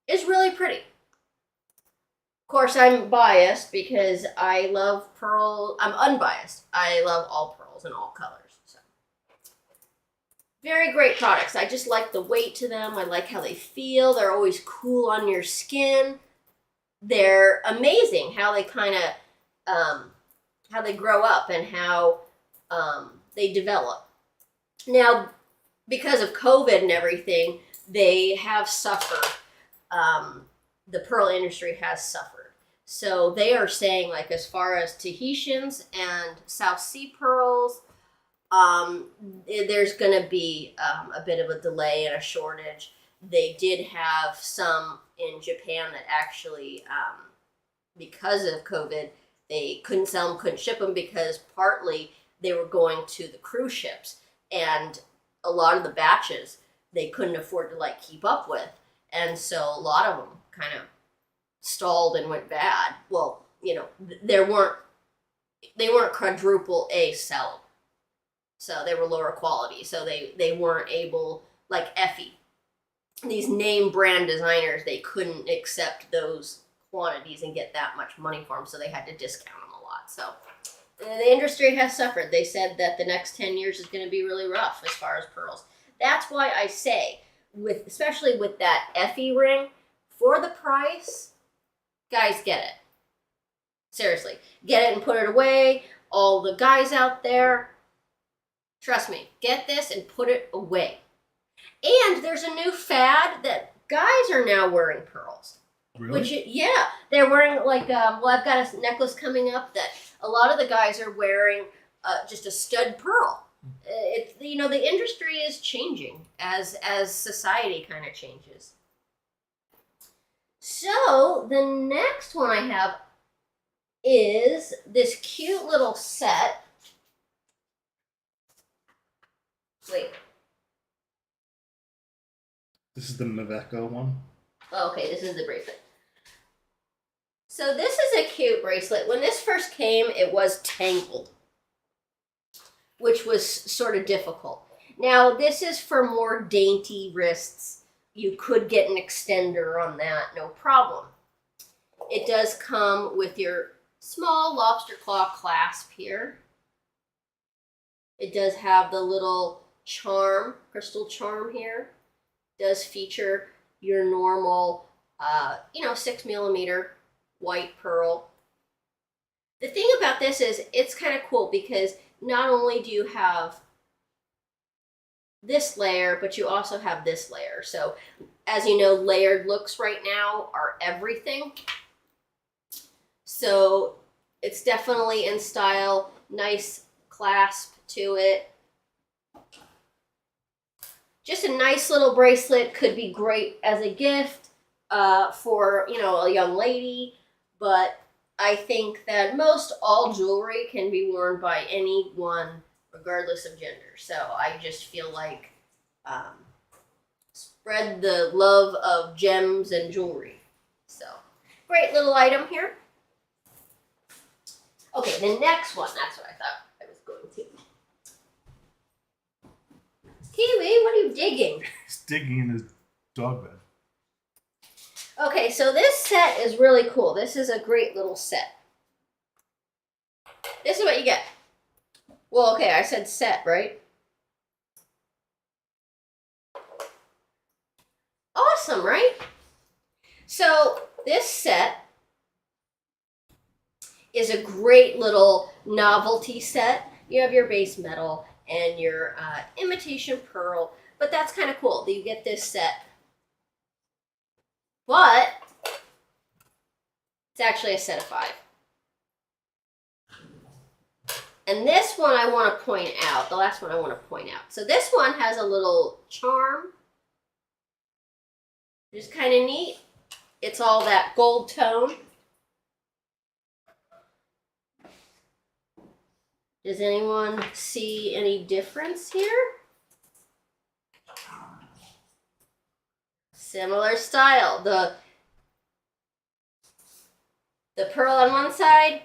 is really pretty. Of course, I'm biased because I love pearl. I'm unbiased. I love all pearls in all colors. So, very great products. I just like the weight to them. I like how they feel. They're always cool on your skin. They're amazing how they kind of how they grow up and how they develop. Now, because of COVID and everything, they have suffered. The pearl industry has suffered. So they are saying, like, as far as Tahitians and South Sea pearls, there's going to be a bit of a delay and a shortage. They did have some in Japan that actually, because of COVID, they couldn't sell them, couldn't ship them because partly they were going to the cruise ships, and a lot of the batches they couldn't afford to like keep up with, and so a lot of them kind of stalled and went bad. Well, you know, they weren't quadruple A sell, so they were lower quality, so they weren't able, like Effie, these name brand designers, they couldn't accept those quantities and get that much money for them, so they had to discount them a lot. So the industry has suffered. They said that the next 10 years is going to be really rough as far as pearls. That's why I say, especially with that Effie ring, for the price, guys, get it. Seriously, get it and put it away. All the guys out there, Trust me, get this and put it away. And there's a new fad that guys are now wearing pearls. Really? Which, yeah, they're wearing like, well, I've got a necklace coming up that a lot of the guys are wearing just a stud pearl. It's, you know, the industry is changing as society kind of changes. So the next one I have is this cute little set. Wait. This is the Maveco one. Oh, okay, this is the bracelet. So this is a cute bracelet. When this first came, it was tangled, which was sort of difficult. Now, this is for more dainty wrists. You could get an extender on that, no problem. It does come with your small lobster claw clasp here. It does have the little charm, crystal charm here. It does feature your normal, 6mm white pearl. The thing about this is it's kind of cool because not only do you have this layer, but you also have this layer. So as you know, layered looks right now are everything. So it's definitely in style, nice clasp to it. Just a nice little bracelet, could be great as a gift for, a young lady, but I think that most all jewelry can be worn by anyone, regardless of gender. So I just feel like spread the love of gems and jewelry. So great little item here. Okay, the next one, that's what I thought I was going to. Kiwi, what are you digging? He's digging in his dog bed. Okay, so this set is really cool. This is a great little set. This is what you get. Well, okay, I said set, right? Awesome, right? So this set is a great little novelty set. You have your base metal and your imitation pearl, but that's kind of cool that you get this set. But it's actually a set of 5. And this one I want to point out, the last one I want to point out. So this one has a little charm, which is kind of neat. It's all that gold tone. Does anyone see any difference here? Similar style. The pearl on one side,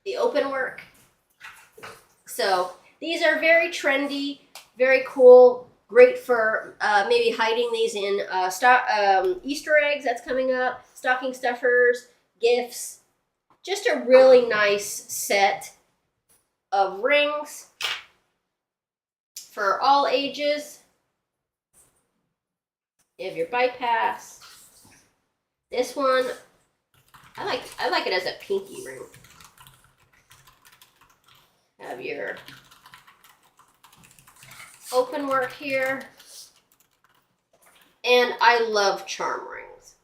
the open work. So these are very trendy, very cool, great for maybe hiding these in Easter eggs that's coming up, stocking stuffers, gifts. Just a really nice set of rings for all ages. You have your bypass. This one, I like it as a pinky ring. Have your open work here. And I love charm rings.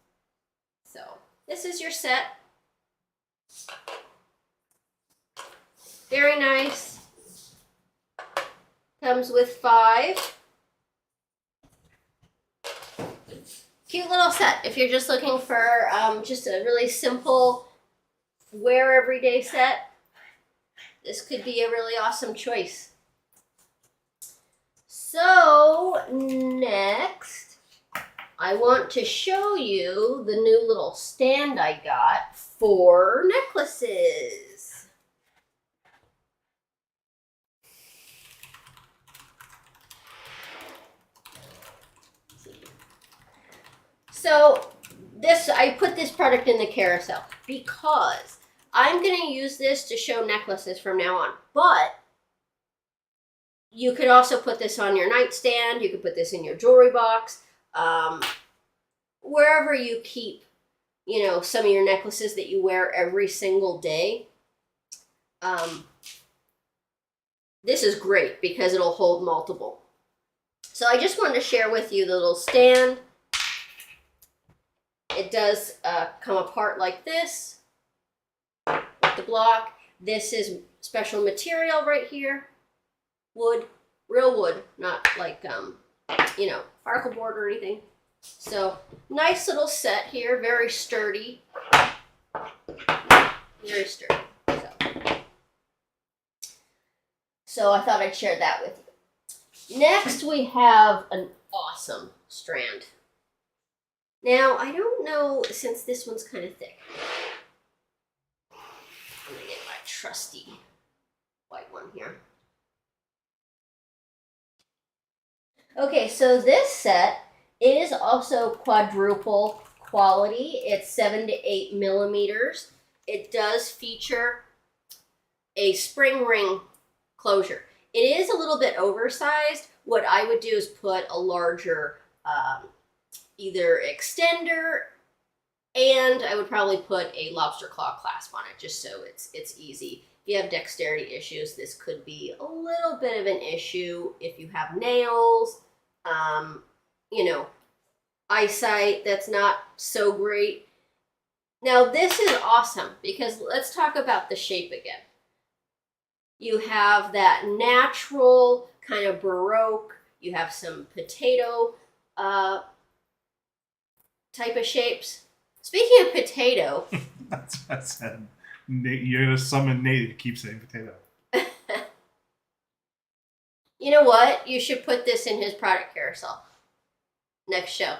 So this is your set. Very nice. Comes with 5. Cute little set. If you're just looking for just a really simple wear everyday set, this could be a really awesome choice. So next, I want to show you the new little stand I got for necklaces. So I put this product in the carousel because I'm going to use this to show necklaces from now on. But you could also put this on your nightstand. You could put this in your jewelry box. Wherever you keep, some of your necklaces that you wear every single day. this is great because it'll hold multiple. So I just wanted to share with you the little stand. It does come apart like this with the block. This is special material right here. Wood, real wood, not like, you know, particle board or anything. So nice little set here, very sturdy. Very sturdy. So I thought I'd share that with you. Next, we have an awesome strand. Now, I don't know, since this one's kind of thick. I'm going to get my trusty white one here. Okay, so this set is also quadruple quality. It's 7 to 8 millimeters. It does feature a spring ring closure. It is a little bit oversized. What I would do is put a larger either extender, and I would probably put a lobster claw clasp on it just so it's easy. If you have dexterity issues, this could be a little bit of an issue. If you have nails, you know, eyesight that's not so great. Now this is awesome because let's talk about the shape again. You have that natural kind of Baroque, you have some potato type of shapes. Speaking of potato. That's what I said. You're going to summon Nate to keep saying potato. You know what? You should put this in his product carousel. Next show.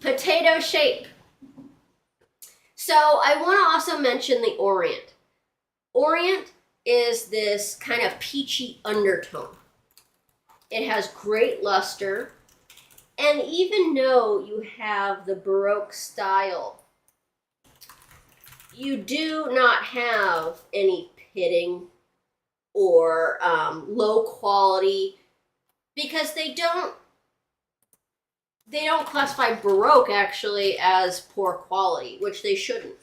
Potato shape. So I want to also mention the Orient. Orient is this kind of peachy undertone. It has great luster. And even though you have the Baroque style, you do not have any pitting or low quality, because they don't classify Baroque actually as poor quality, which they shouldn't.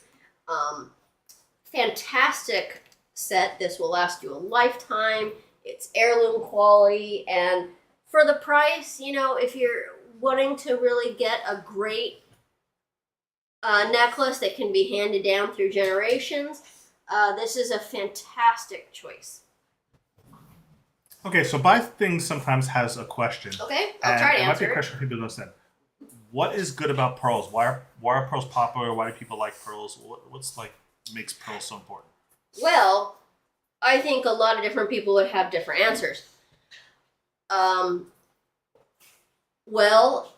Fantastic set. This will last you a lifetime. It's heirloom quality, and for the price, you know, if you're wanting to really get a great necklace that can be handed down through generations, this is a fantastic choice. Okay, so Buy Things sometimes has a question. Okay, I'll try to answer. It might be a it. question people don't understand. What is good about pearls? Why are pearls popular? Why do people like pearls? What's like makes pearls so important? Well, I think a lot of different people would have different answers. Well,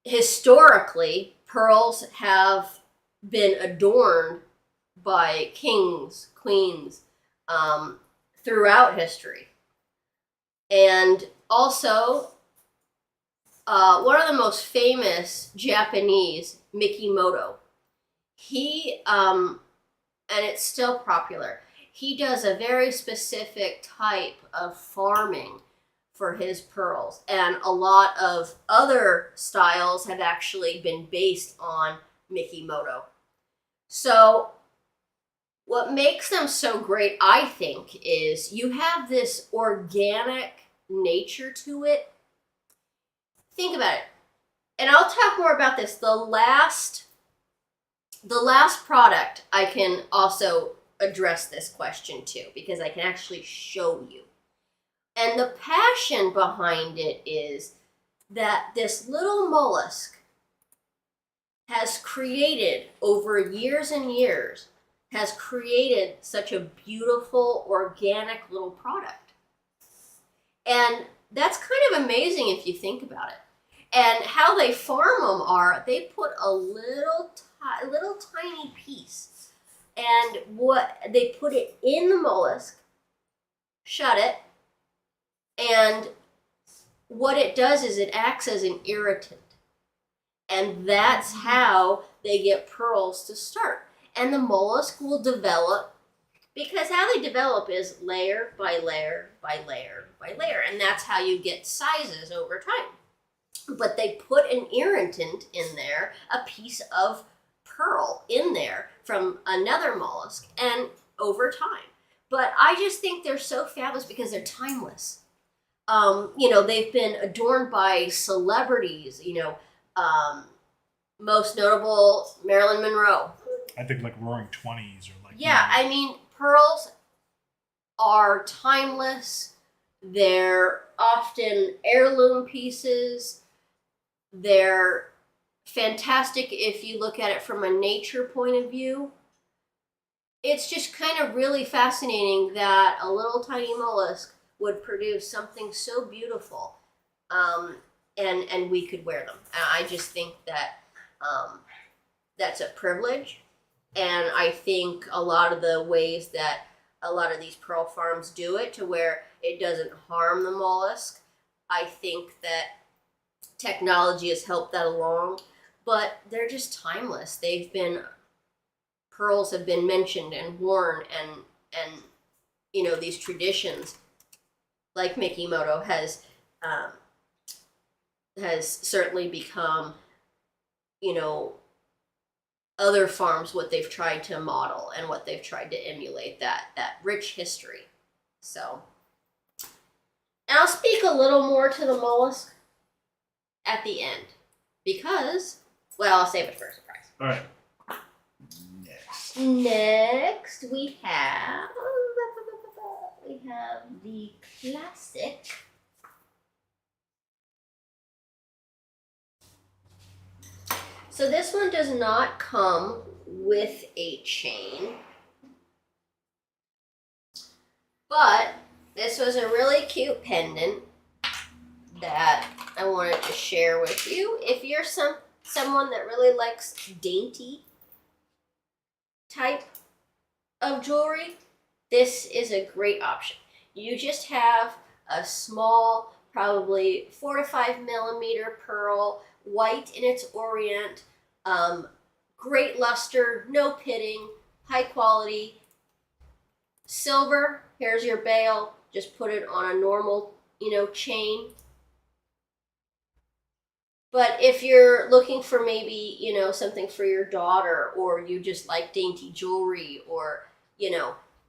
historically, pearls have been adorned by kings, queens, throughout history. And also, one of the most famous Japanese, Mikimoto, he, and it's still popular, he does a very specific type of farming for his pearls. And a lot of other styles have actually been based on Mikimoto. So what makes them so great, I think, is you have this organic nature to it. Think about it. And I'll talk more about this. The last product, I can also address this question too, because I can actually show you. And the passion behind it is that this little mollusk has created, over years and years, has created such a beautiful, organic little product. And that's kind of amazing if you think about it. And how they farm them are, they put a little tiny piece, and what they put it in the mollusk, shut it, and what it does is it acts as an irritant. And that's how they get pearls to start. And the mollusk will develop, because how they develop is layer by layer by layer by layer. And that's how you get sizes over time. But they put an irritant in there, a piece of pearl in there from another mollusk, and over time. But I just think they're so fabulous because they're timeless. They've been adorned by celebrities, most notable Marilyn Monroe. I think like Roaring Twenties or like. Yeah, I mean, pearls are timeless. They're often heirloom pieces. They're fantastic if you look at it from a nature point of view. It's just kind of really fascinating that a little tiny mollusk would produce something so beautiful, and we could wear them. And I just think that that's a privilege, and I think a lot of the ways that a lot of these pearl farms do it to where it doesn't harm the mollusk, I think that technology has helped that along, but they're just timeless. Pearls have been mentioned and worn, and these traditions like Mikimoto has certainly become, other farms, what they've tried to model and what they've tried to emulate, that rich history. So, and I'll speak a little more to the mollusk at the end because, well, I'll save it for a surprise. All right. Next, we have the classic So this one does not come with a chain, but this was a really cute pendant that I wanted to share with you. If you're someone that really likes dainty type of jewelry, this is a great option. You just have a small, probably 4 to 5 millimeter pearl, white in its orient, great luster, no pitting, high quality. Silver, here's your bail, just put it on a normal, chain. But if you're looking for maybe, something for your daughter, or you just like dainty jewelry, or,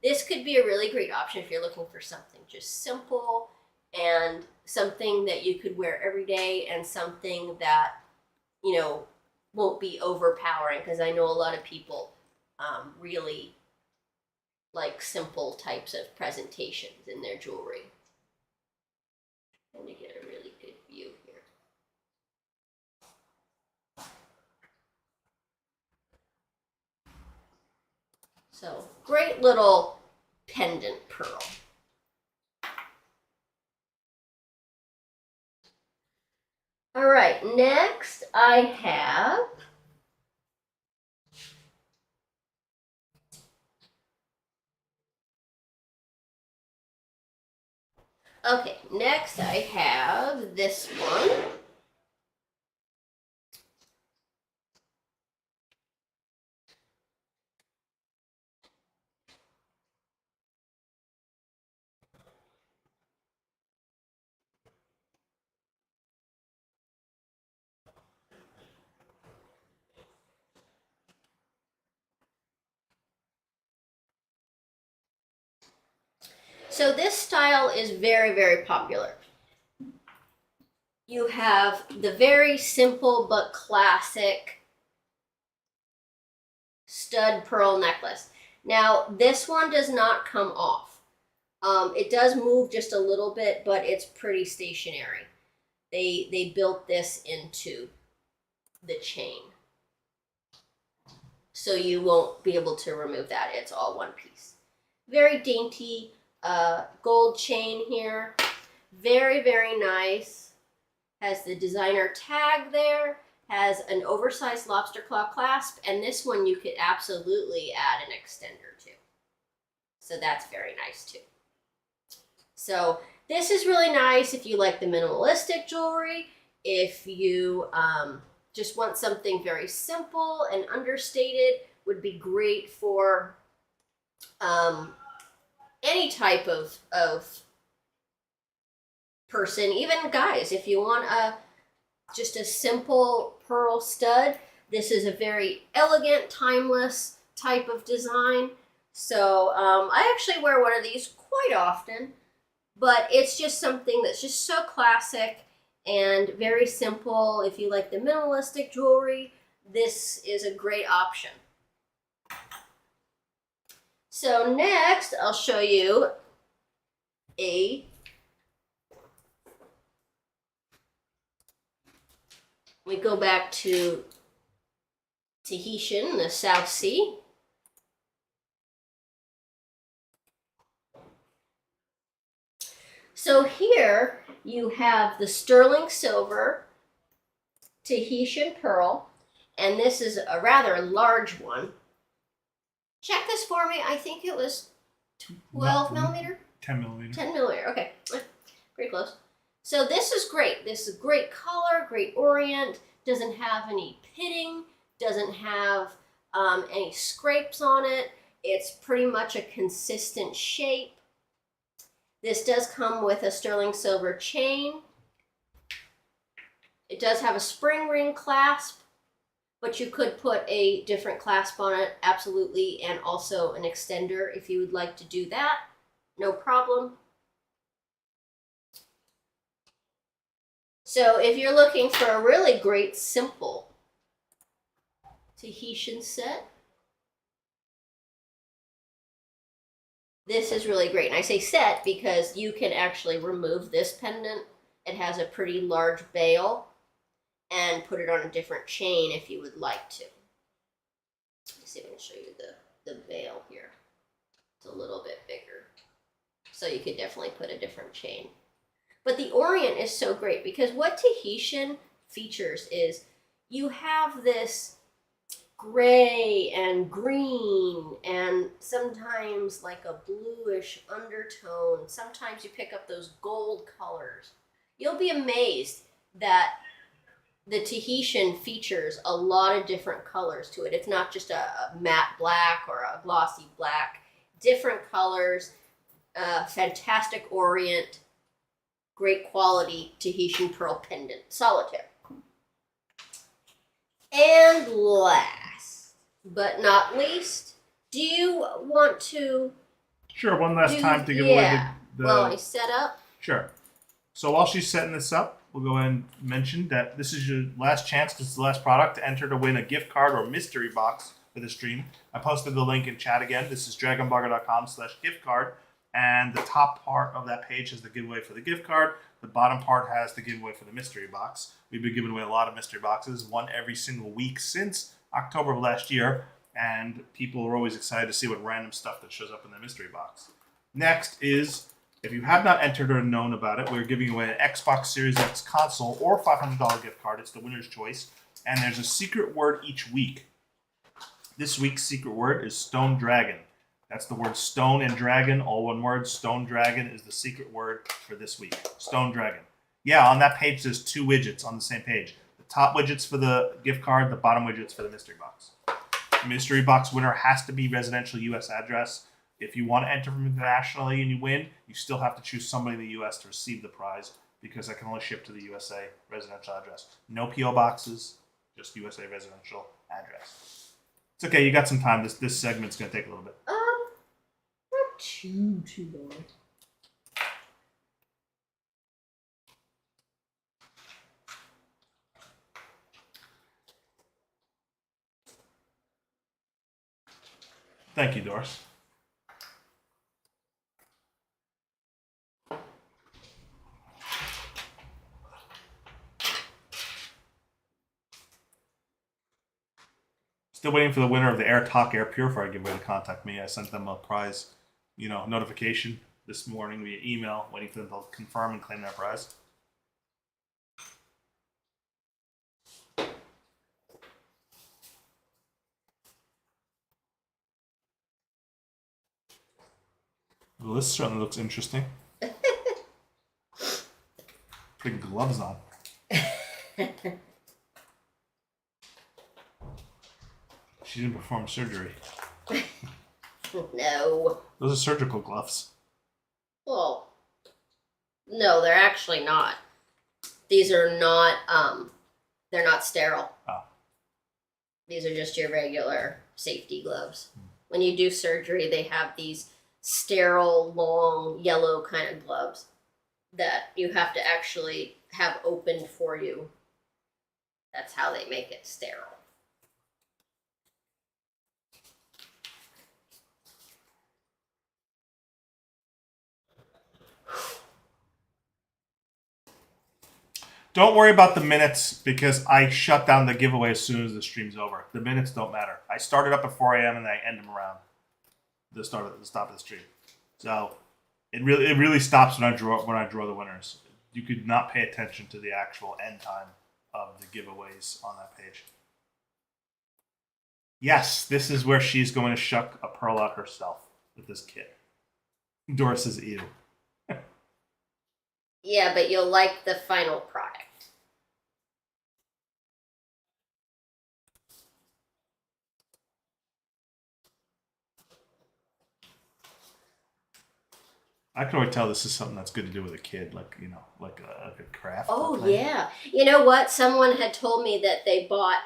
this could be a really great option if you're looking for something just simple and something that you could wear every day and something that, won't be overpowering, because I know a lot of people really like simple types of presentations in their jewelry. Trying to get a really good view here. So, great little pendant pearl. All right, next I have this one. So this style is very, very popular. You have the very simple but classic stud pearl necklace. Now, this one does not come off. It does move just a little bit, but it's pretty stationary. They built this into the chain, so you won't be able to remove that. It's all one piece. Very dainty gold chain here. Very, very nice. Has the designer tag there. Has an oversized lobster claw clasp, and this one you could absolutely add an extender to. So that's very nice too. So this is really nice if you like the minimalistic jewelry, if you just want something very simple and understated, would be great for any type of person, even guys. If you want just a simple pearl stud, this is a very elegant, timeless type of design. So I actually wear one of these quite often, but it's just something that's just so classic and very simple. If you like the minimalistic jewelry, this is a great option. So next, I'll show you we go back to Tahitian, the South Sea. So here you have the sterling silver Tahitian pearl, and this is a rather large one. Check this for me. I think it was 12 millimeter? 10 millimeter. 10 millimeter, okay. Pretty close. So this is great. This is a great color, great orient, doesn't have any pitting, doesn't have any scrapes on it. It's pretty much a consistent shape. This does come with a sterling silver chain. It does have a spring ring clasp, but you could put a different clasp on it, absolutely, and also an extender if you would like to do that. No problem. So if you're looking for a really great, simple Tahitian set, this is really great. And I say set because you can actually remove this pendant. It has a pretty large bail, and put it on a different chain if you would like to. Let's see if I can show you the bail here. It's a little bit bigger. So you could definitely put a different chain. But the orient is so great because what Tahitian features is you have this gray and green and sometimes like a bluish undertone. Sometimes you pick up those gold colors. You'll be amazed that the Tahitian features a lot of different colors to it. It's not just a matte black or a glossy black. Different colors, fantastic orient, great quality Tahitian pearl pendant, solitaire. And last but not least, do you want to... Sure, one last time to give away the... Well, I set up. Sure. So while she's setting this up, we'll go ahead and mention that this is your last chance, because it's the last product, to enter to win a gift card or mystery box for the stream. I posted the link in chat again. This is dragonblogger.com/gift card. And the top part of that page has the giveaway for the gift card. The bottom part has the giveaway for the mystery box. We've been giving away a lot of mystery boxes, one every single week since October of last year. And people are always excited to see what random stuff that shows up in the mystery box. Next is, if you have not entered or known about it, we're giving away an Xbox Series X console or $500 gift card. It's the winner's choice. And there's a secret word each week. This week's secret word is Stone Dragon. That's the word stone and dragon, all one word. Stone Dragon is the secret word for this week. Stone Dragon. Yeah, on that page there's two widgets on the same page. The top widget's for the gift card, the bottom widget's for the mystery box. The mystery box winner has to be residential U.S. address. If you want to enter from internationally and you win, you still have to choose somebody in the U.S. to receive the prize, because I can only ship to the USA residential address. No P.O. boxes, just USA residential address. It's okay, you got some time. This segment's going to take a little bit. Not too long. Thank you, Doris. Still waiting for the winner of the Air Talk Air Purifier giveaway to contact me. I sent them a prize, notification this morning via email, waiting for them to confirm and claim their prize. Well, this certainly looks interesting. Putting gloves on. She didn't perform surgery. No. Those are surgical gloves. Well, no, they're actually not. These are not, they're not sterile. Oh. These are just your regular safety gloves. when you do surgery, they have these sterile, long, yellow kind of gloves that you have to actually have opened for you. That's how they make it sterile. Don't worry about the minutes because I shut down the giveaway as soon as the stream's over. The minutes don't matter. I started up at 4 a.m. and I end them around the stop of the stream. So it really stops when I draw the winners. You could not pay attention to the actual end time of the giveaways on that page. Yes, this is where she's going to shuck a pearl out herself with this kit. Doris says ew. Yeah, but you'll like the final product. I can already tell this is something that's good to do with a kid, like a craft. Oh, thing. yeah. You know what? Someone had told me that they bought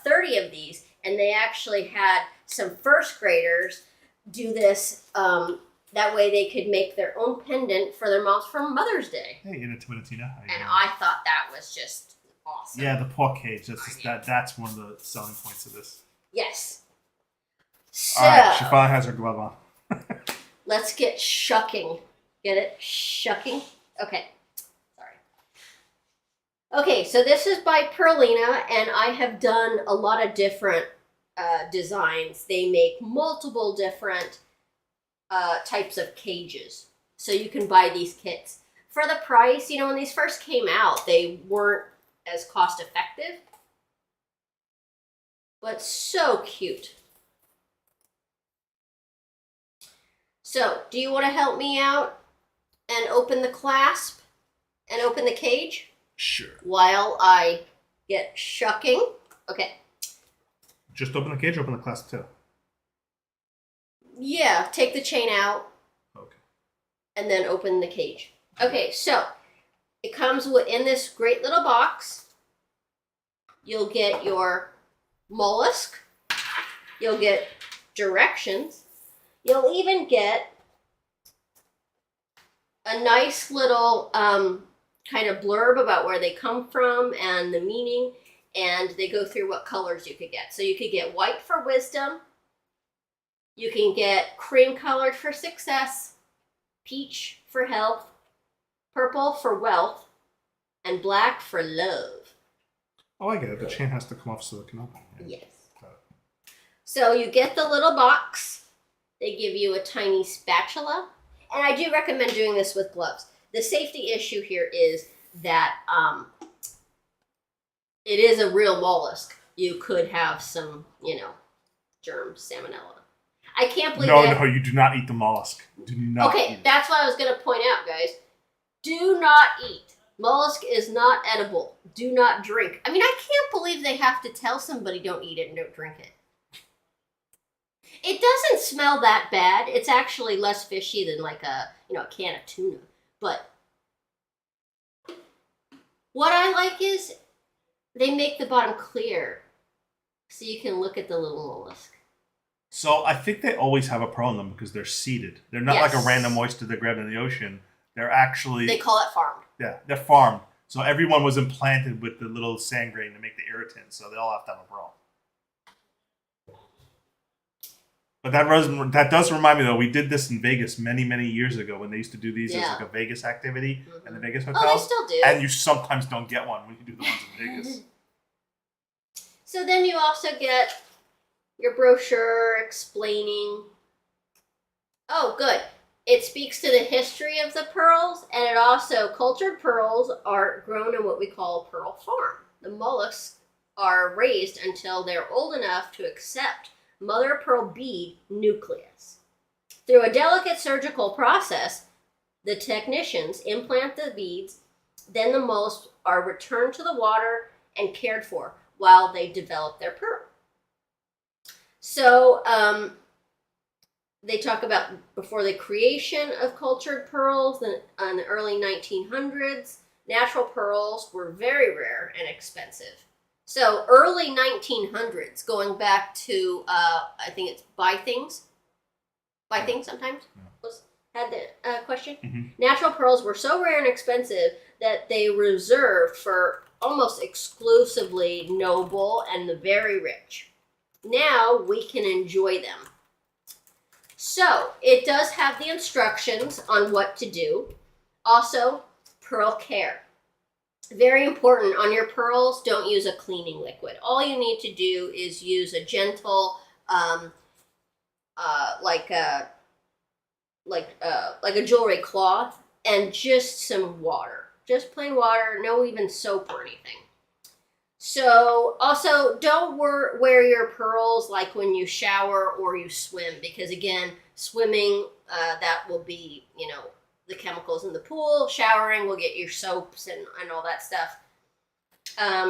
30 of these, and they actually had some first graders do this. That way they could make their own pendant for their moms for Mother's Day. Hey, Tina. And I thought that was just awesome. Yeah, the paw cage. That's one of the selling points of this. Yes. So, All right, she finally has her glove on. let's get shucking. Get it? Shucking? Okay. Sorry. Okay, so this is by Perlina, and I have done a lot of different designs. They make multiple different types of cages. So you can buy these kits. For the price, when these first came out, they weren't as cost effective. But so cute. So, do you want to help me out and open the clasp and open the cage? Sure. While I get shucking. Okay. Just open the cage or open the clasp too? Yeah, take the chain out. Okay. And then open the cage. Okay, so it comes in this great little box. You'll get your mollusk. You'll get directions. You'll even get a nice little kind of blurb about where they come from and the meaning. And they go through what colors you could get. So you could get white for wisdom. You can get cream colored for success, peach for health, purple for wealth, and black for love. Oh, I get it. The chain has to come off so it can open. Yeah. Yes. So you get the little box. They give you a tiny spatula. And I do recommend doing this with gloves. The safety issue here is that it is a real mollusk. You could have some, germs, salmonella. I can't believe that. No, you do not eat the mollusk. Do not eat it. That's what I was going to point out, guys. Do not eat. Mollusk is not edible. Do not drink. I mean, I can't believe they have to tell somebody don't eat it and don't drink it. It doesn't smell that bad. It's actually less fishy than like a can of tuna. But what I like is they make the bottom clear so you can look at the little mollusk. So I think they always have a pearl in them because they're seeded. They're not like a random oyster they grabbed in the ocean. They're actually... They call it farmed. Yeah, they're farmed. So everyone was implanted with the little sand grain to make the irritant. So they all have to have a pearl. But that does remind me, though, we did this in Vegas many, many years ago when they used to do these as like a Vegas activity in the Vegas hotels. Oh, they still do. And you sometimes don't get one when you do the ones in Vegas. So then you also get your brochure explaining. Oh, good. It speaks to the history of the pearls, and it also, cultured pearls are grown in what we call a pearl farm. The mollusks are raised until they're old enough to accept mother pearl bead nucleus. Through a delicate surgical process, the technicians implant the beads, then the mollusks are returned to the water and cared for while they develop their pearl. So they talk about before the creation of cultured pearls in the early 1900s, natural pearls were very rare and expensive. So early 1900s, going back to I think it's Buy Things. Buy Things sometimes had the question. Mm-hmm. Natural pearls were so rare and expensive that they reserved for almost exclusively noble and the very rich. Now we can enjoy them. So it does have the instructions on what to do. Also, pearl care. Very important on your pearls, don't use a cleaning liquid. All you need to do is use a gentle, like a jewelry cloth and just some water. Just plain water, no even soap or anything. So also don't wear your pearls like when you shower or you swim, because again, swimming, that will be, the chemicals in the pool. Showering will get your soaps and all that stuff.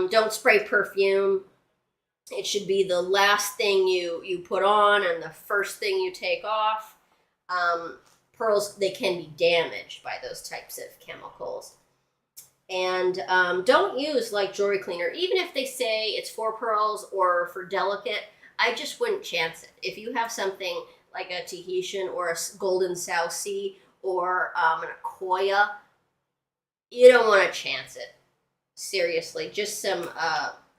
Don't spray perfume. It should be the last thing you put on and the first thing you take off. Pearls, they can be damaged by those types of chemicals. And don't use like jewelry cleaner, even if they say it's for pearls or for delicate. I just wouldn't chance it. If you have something like a Tahitian or a golden South Sea or an Akoya, you don't want to chance it. Seriously, just some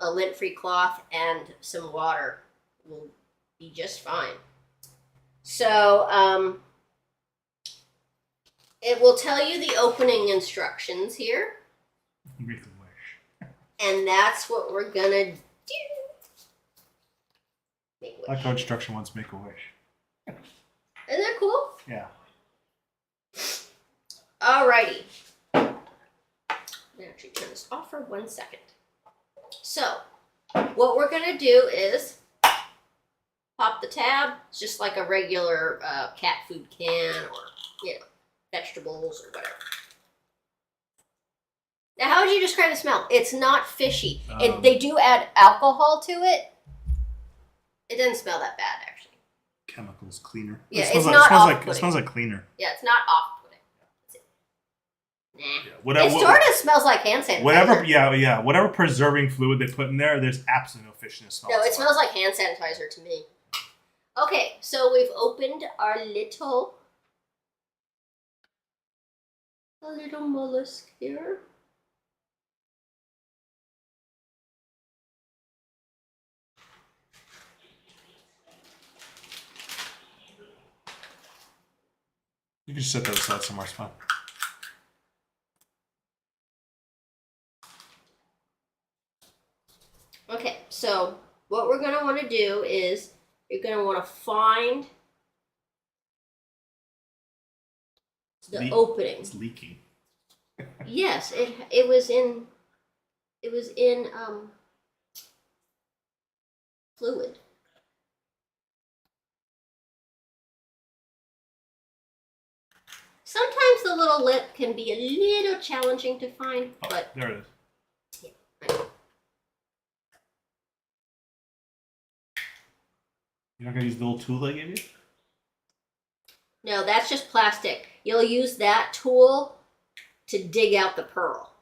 a lint-free cloth and some water will be just fine. So it will tell you the opening instructions here. Make a wish. And that's what we're gonna do. Make a Like wish. how instruction wants make a wish. Isn't that cool? Yeah. Alrighty. I'm gonna actually turn this off for 1 second. So, what we're gonna do is pop the tab. It's just like a regular cat food can or, vegetables or whatever. Now, how would you describe the smell? It's not fishy. They do add alcohol to it. It doesn't smell that bad, actually. Chemicals cleaner. Yeah, it smells it's like, not it smells like off-putting. it smells like cleaner. Yeah, it's not off-putting. Nah. Yeah, whatever, It sort of smells like hand sanitizer. Whatever preserving fluid they put in there, there's absolutely no fish in the smell. No, it smells like hand sanitizer to me. Okay, so we've opened our little mollusk here. You can just set that aside somewhere. It's fine. Okay, so what we're going to want to do is you're going to want to find the opening. It's leaking. Yes, it was in fluid. Sometimes the little lip can be a little challenging to find, Oh, but there it is. You're not gonna use the little tool I gave you? no, that's just plastic. You'll use that tool to dig out the pearl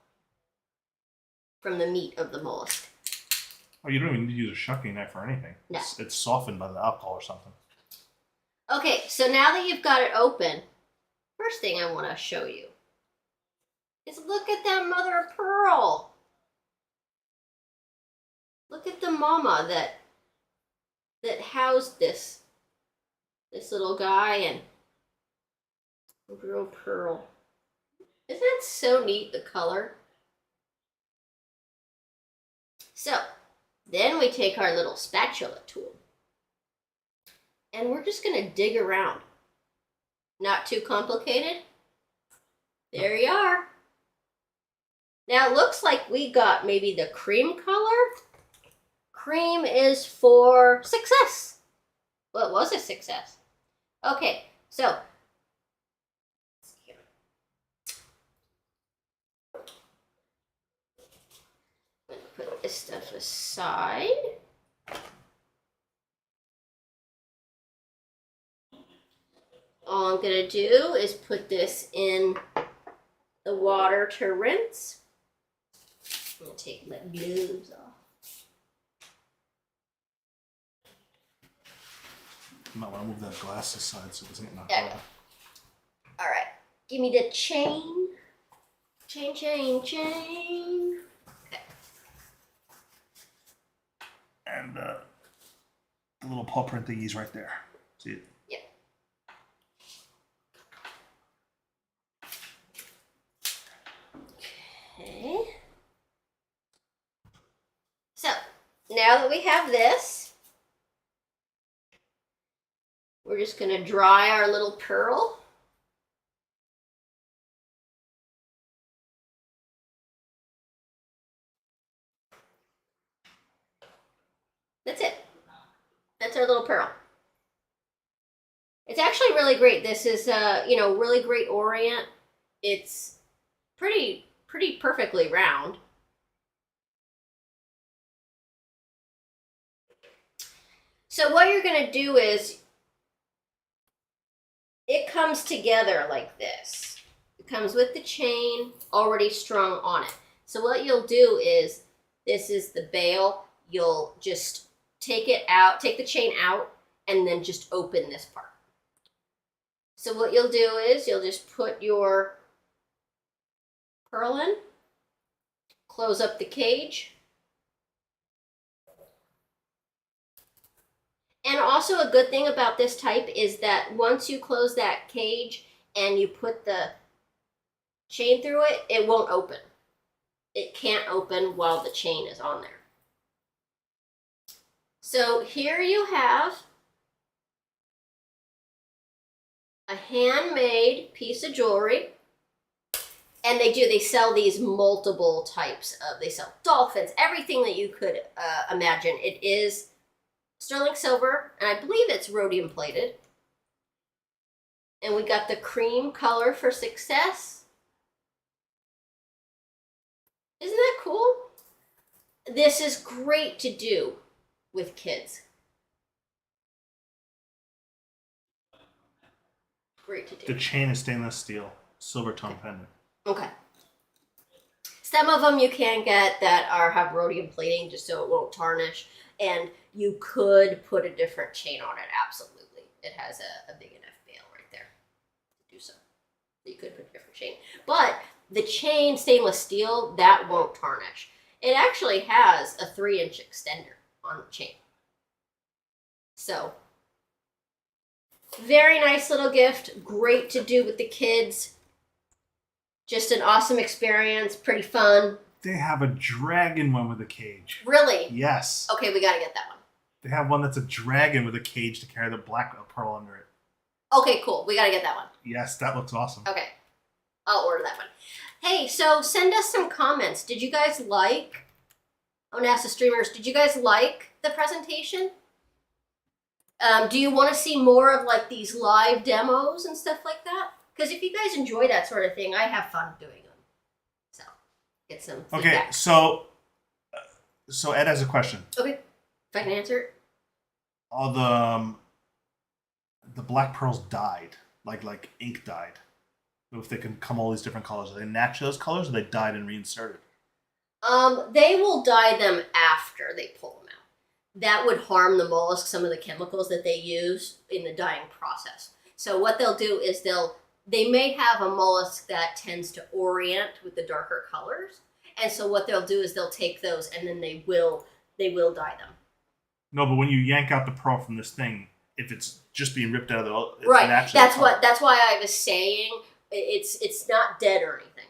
from the meat of the mollusk. Oh, you don't even need to use a shucking knife or anything. No. It's softened by the alcohol or something. Okay, so now that you've got it open, first thing I want to show you is look at that mother of pearl. Look at the mama that housed this little guy and real pearl. Isn't that so neat, the color? So, then we take our little spatula tool and we're just going to dig around. Not too complicated. There you are. Now it looks like we got maybe the cream color. Cream is for success. Well, it was a success. Okay, so put this stuff aside. All I'm going to do is put this in the water to rinse. I'm going to take my gloves off. You might want to move that glass aside so it doesn't get knocked Yeah. over. All right. Give me the chain. Chain, chain, chain. Okay. And the little paw print thingy's right there. See it? Yeah. Okay. So, now that we have this, we're just going to dry our little pearl. That's it. That's our little pearl. It's actually really great. This is, really great orient. It's pretty perfectly round. So what you're going to do is, it comes together like this. It comes with the chain already strung on it. So what you'll do is, this is the bail. You'll just take it out, take the chain out, and then just open this part. So what you'll do is, you'll just put your pearl in, close up the cage. And also a good thing about this type is that once you close that cage and you put the chain through it, it won't open. It can't open while the chain is on there. So here you have a handmade piece of jewelry. And they sell these multiple types of, they sell dolphins, everything that you could imagine. It is sterling silver, and I believe it's rhodium plated. And we got the cream color for success. Isn't that cool? This is great to do with kids. Great to do. The chain is stainless steel, silver tone pendant. Okay. Some of them you can get that have rhodium plating just so it won't tarnish. And you could put a different chain on it, absolutely. It has a big enough bail right there to do so. You could put a different chain. But the chain, stainless steel, that won't tarnish. It actually has a 3-inch extender on the chain. So, very nice little gift. Great to do with the kids. Just an awesome experience. Pretty fun. They have a dragon one with a cage. Really? Yes. Okay, we gotta get that one. They have one that's a dragon with a cage to carry the black pearl under it. Okay, cool. We gotta get that one. Yes, that looks awesome. Okay. I'll order that one. Hey, so send us some comments. Did you guys like, I want to ask the streamers, did you guys like the presentation? Do you want to see more of like these live demos and stuff like that? Because if you guys enjoy that sort of thing, I have fun doing them. So, get some feedback. Okay, so Ed has a question. Okay, if I can answer it. All the black pearls dyed, like ink dyed. If they can come all these different colors, are they natural those colors, or they dyed and reinserted? They will dye them after they pull them out. That would harm the mollusk, some of the chemicals that they use in the dyeing process. So what they'll do is they may have a mollusk that tends to orient with the darker colors. And so what they'll do is they'll take those and then they will dye them. No, but when you yank out the pearl from this thing, if it's just being ripped out of the it's right. natural That's why I was saying it's not dead or anything.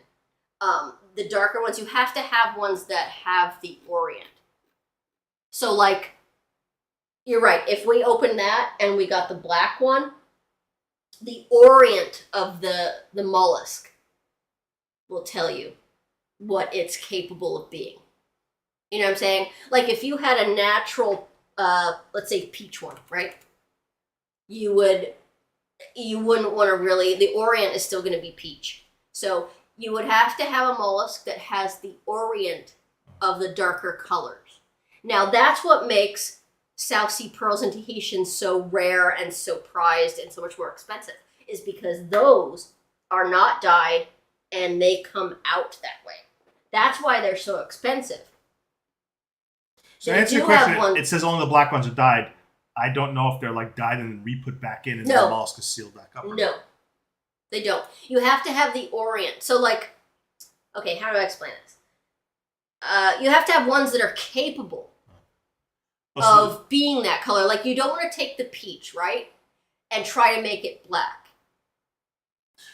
The darker ones, you have to have ones that have the orient. So like, you're right. If we open that and we got the black one, the orient of the mollusk will tell you what it's capable of being. You know what I'm saying? Like if you had a natural, let's say peach one, right? You wouldn't want to really, the orient is still going to be peach. So you would have to have a mollusk that has the orient of the darker colors. Now that's what makes South Sea pearls and Tahitians so rare and so prized and so much more expensive, is because those are not dyed and they come out that way. That's why they're so expensive. So to answer your question, it says only the black ones are dyed. I don't know if they're like dyed and then re-put back in and No. the mollusk is sealed back up. No, they don't. You have to have the orient. So like, okay, how do I explain this? You have to have ones that are capable of being that color. Like you don't want to take the peach, right? And try to make it black.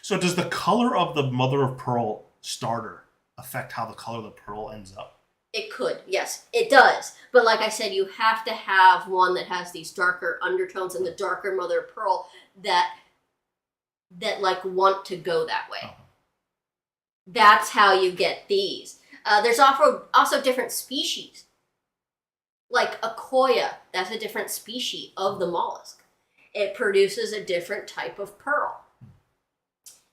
So does the color of the mother of pearl starter affect how the color of the pearl ends up? It could, yes, it does. But like I said, you have to have one that has these darker undertones and the darker mother of pearl that like want to go that way. Uh-huh. That's how you get these. There's also different species. Like a koya, that's a different species of the mollusk. It produces a different type of pearl.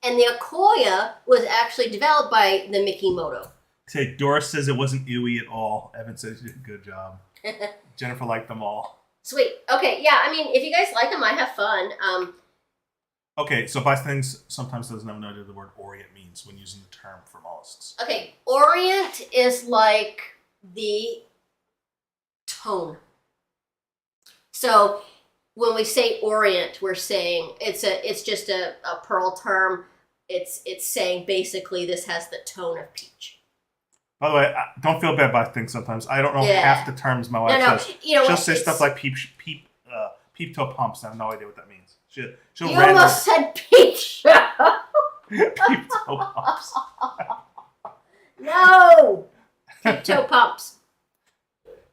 And the akoya was actually developed by the Mikimoto. Okay, Doris says it wasn't ewy at all. Evan says you did a good job. Jennifer liked them all. Sweet. Okay, yeah, I mean, if you guys like them, I have fun. Okay, so Vice Things sometimes doesn't have no idea the word orient means when using the term for mollusks. Okay, orient is like the tone. So when we say orient, we're saying it's just a pearl term. It's saying basically this has the tone of peach. By the way, don't feel bad by things sometimes. I don't know half the terms my wife says. She'll say stuff like peep toe pumps. I have no idea what that means. She'll you almost said peach. peep toe pumps. No, peep toe pumps.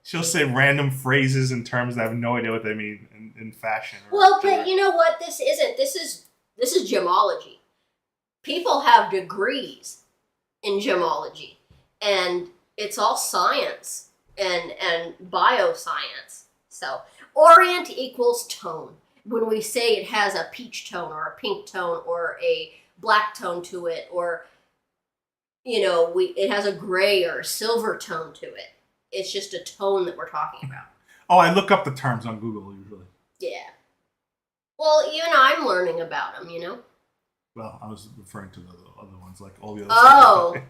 She'll say random phrases and terms that I have no idea what they mean in fashion. Well, but you know what? This isn't. This is gemology. People have degrees in gemology. And it's all science and bioscience. So orient equals tone. When we say it has a peach tone or a pink tone or a black tone to it, or it has a gray or a silver tone to it. It's just a tone that we're talking about. Oh, I look up the terms on Google usually. Yeah. Well, even I'm learning about them, Well, I was referring to the other ones, like all the other Oh. stuff.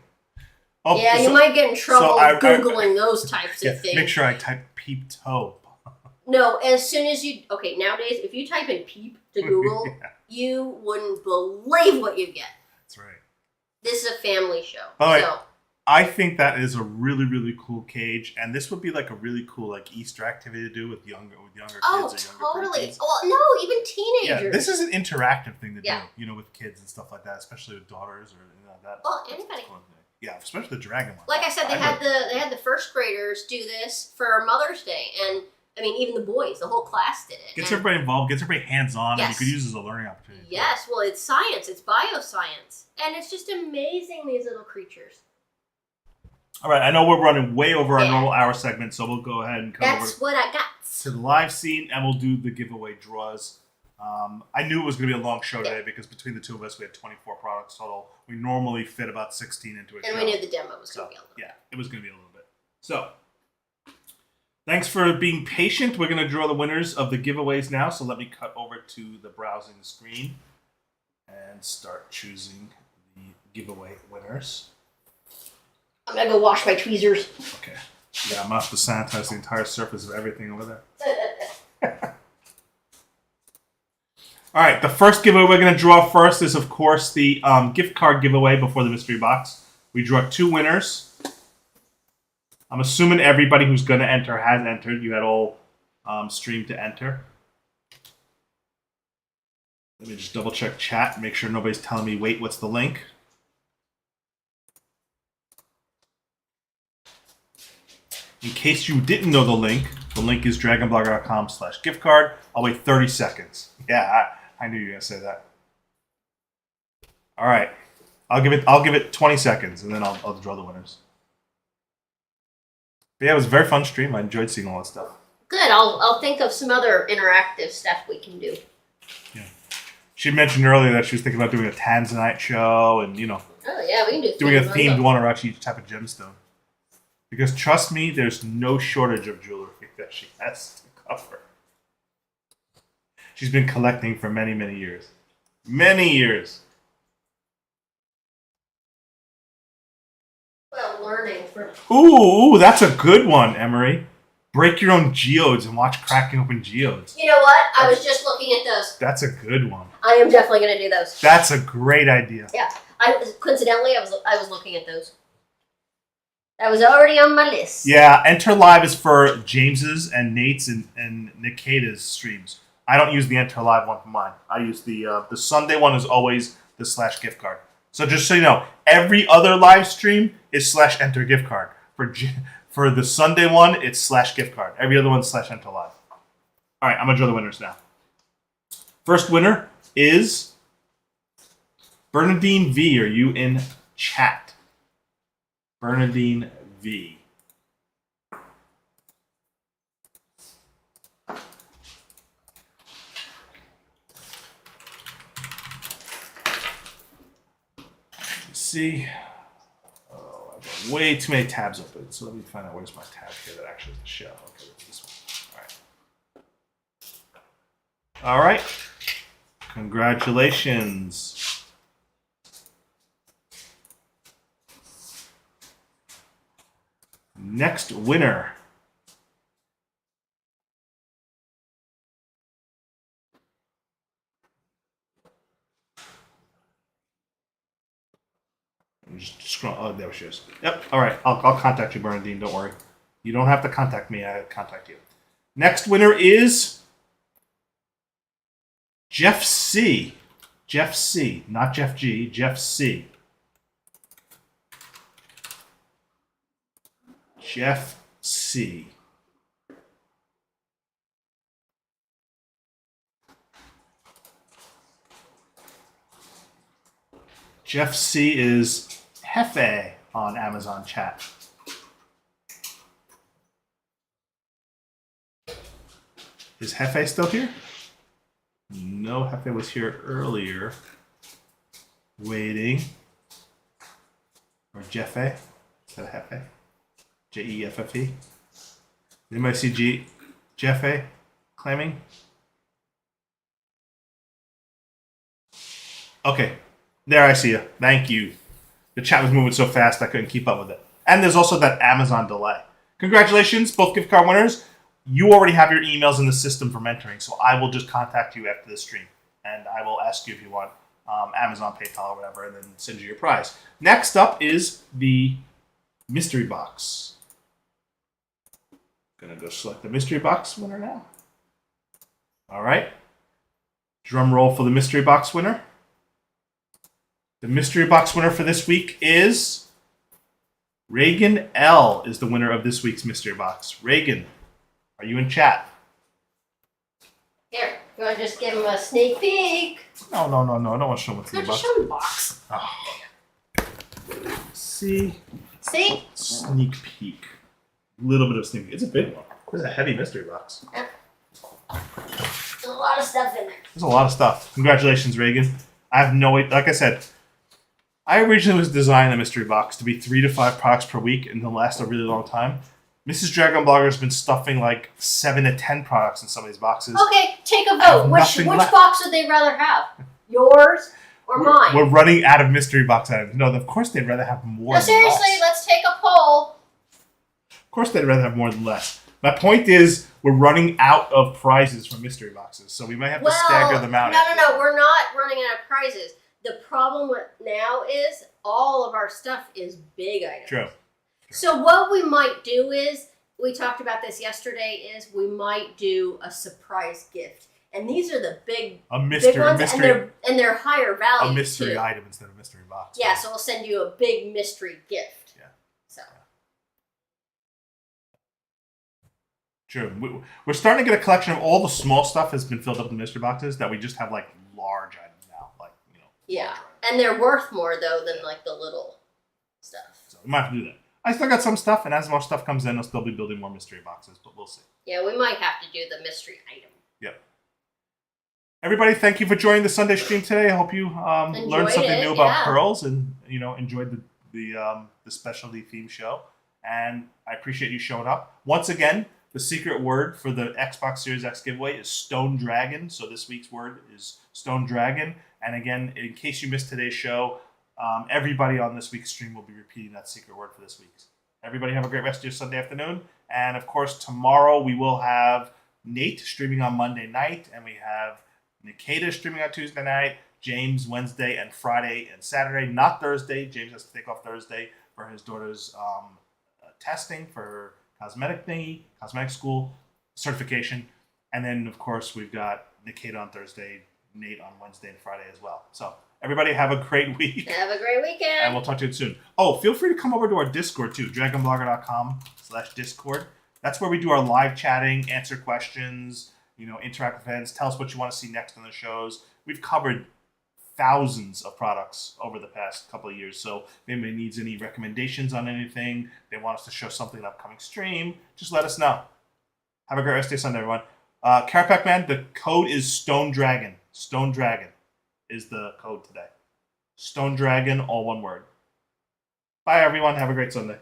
Oh, yeah, you might get in trouble Googling those types of things. Make sure I type peep toe. No, as soon as nowadays, if you type in peep to Google, you wouldn't believe what you get. That's right. This is a family show. I think that is a really, really cool cage, and this would be like a really cool like Easter activity to do with younger kids or younger totally. kids. Well, no, even teenagers. Yeah, this is an interactive thing to do, with kids and stuff like that, especially with daughters or that. Well, anybody. Yeah, especially the dragon one. Like I said, they had the first graders do this for Mother's Day, and I mean, even the boys, the whole class did it. Gets everybody involved, gets everybody hands-on, and you could use it as a learning opportunity. Yes, well, it's science, it's bioscience, and it's just amazing, these little creatures. All right, I know we're running way over our normal hour segment, so we'll go ahead and come That's what I got. to the live scene, and we'll do the giveaway draws. I knew it was going to be a long show today because between the two of us, we had 24 products total. We normally fit about 16 into a show. And we knew the demo was going to be a little bit. Yeah, it was going to be a little bit. So, thanks for being patient. We're going to draw the winners of the giveaways now. So let me cut over to the browsing screen and start choosing the giveaway winners. I'm going to go wash my tweezers. Okay. Yeah, I'm going to have to sanitize the entire surface of everything over there. All right, the first giveaway we're going to draw first is, of course, the gift card giveaway before the mystery box. We draw 2 winners. I'm assuming everybody who's going to enter has entered. You had all streamed to enter. Let me just double check chat, make sure nobody's telling me, wait, what's the link? In case you didn't know the link is dragonblogger.com/gift card. I'll wait 30 seconds. Yeah, I knew you were going to say that. All right. I'll give it 20 seconds, and then I'll draw the winners. But yeah, it was a very fun stream. I enjoyed seeing all that stuff. Good. I'll think of some other interactive stuff we can do. Yeah. She mentioned earlier that she was thinking about doing a Tanzanite show, and Oh yeah, we can do doing a themed one or actually each type of gemstone. Because trust me, there's no shortage of jewelry that she has to cover. She's been collecting for many, many years. Many years. Well, learning for. Ooh, that's a good one, Emery. break your own geodes and watch cracking open geodes. You know what? I was just looking at those. That's a good one. I am definitely going to do those. That's a great idea. Yeah. Coincidentally, I was looking at those. That was already on my list. Yeah, Enter Live is for James's and Nate's and Nikita's streams. I don't use the Enter Live one for mine. I use the Sunday one is always the / gift card. So just so you know, every other live stream is / enter gift card. For the Sunday one, it's / gift card. Every other one's / enter live. All right, I'm going to draw the winners now. First winner is Bernadine V. Are you in chat? Bernadine V. Let's see. Oh, I've got way too many tabs open. So let me find out where's my tab here that actually is the show. Okay, it's this one. All right. All right. Congratulations. Next winner. Just scroll. Oh, there she is. Yep. All right. I'll contact you, Bernadine. Don't worry. You don't have to contact me. I contact you. Next winner is Jeff C. Jeff C. Not Jeff G. Jeff C. Jeff C. Jeff C is Hefe on Amazon chat. Is Hefe still here? No, Hefe was here earlier. Waiting. Or Jeffe. Is that Hefe? Jeffe. Anybody see Jeffe claiming? Okay. There, I see you. Thank you. The chat was moving so fast I couldn't keep up with it. And there's also that Amazon delay. Congratulations, both gift card winners. You already have your emails in the system for mentoring, so I will just contact you after the stream. And I will ask you if you want Amazon, PayPal, or whatever, and then send you your prize. Next up is the mystery box. Gonna go select the mystery box winner now. All right. Drum roll for the mystery box winner. The mystery box winner for this week is Reagan L. is the winner of this week's mystery box. Reagan, are you in chat? Here, you want to just give him a sneak peek? No. I don't want to show him what's in No, the just box. show him the box. Oh. See? See? Sneak peek. Little bit of sneak peek. It's a big one. This is a heavy mystery box. Yep. There's a lot of stuff in there. There's a lot of stuff. Congratulations, Reagan. I have no... Like I said, I originally was designing the mystery box to be 3 to 5 products per week and to last a really long time. Mrs. DragonBloggers has been stuffing like 7 to 10 products in some of these boxes. Okay, take a vote. Which box would they rather have? Yours or mine? We're running out of mystery box items. No, of course they'd rather have more No, than seriously, less. let's take a poll. Of course they'd rather have more than less. My point is, we're running out of prizes from mystery boxes, so we might have to stagger them out. No, we're not running out of prizes. The problem now is all of our stuff is big items. True. So what we might do is, we talked about this yesterday, is we might do a surprise gift. And these are the big ones, and they're higher value. A mystery too. item instead of mystery box. Yeah, so we'll send you a big mystery gift. Yeah. So. True. We're starting to get a collection of all the small stuff has been filled up in mystery boxes that we just have like large items now, like Yeah, and they're worth more though than like the little stuff. So we might have to do that. I still got some stuff, and as more stuff comes in, I'll still be building more mystery boxes, but we'll see. Yeah, we might have to do the mystery item. Yep. Everybody, thank you for joining the Sunday stream today. I hope you learned something new about pearls and enjoyed the specialty theme show. And I appreciate you showing up once again. The secret word for the Xbox Series X giveaway is Stone Dragon. So this week's word is Stone Dragon. And again, in case you missed today's show, everybody on this week's stream will be repeating that secret word for this week's. Everybody have a great rest of your Sunday afternoon. And of course, tomorrow we will have Nate streaming on Monday night, and we have Nikita streaming on Tuesday night, James Wednesday and Friday and Saturday, not Thursday. James has to take off Thursday for his daughter's testing for her cosmetic school certification. And then, of course, we've got Nikita on Thursday, Nate on Wednesday and Friday as well. So everybody have a great week. Have a great weekend. And we'll talk to you soon. Oh, feel free to come over to our Discord too, dragonblogger.com/Discord. That's where we do our live chatting, answer questions, interact with fans, tell us what you want to see next on the shows. We've covered thousands of products over the past couple of years. So if anybody needs any recommendations on anything, they want us to show something in an upcoming stream, just let us know. Have a great rest of your Sunday, everyone. Carapac Man, the code is Stone Dragon. Stone Dragon is the code today. Stone Dragon, all one word. Bye, everyone. Have a great Sunday.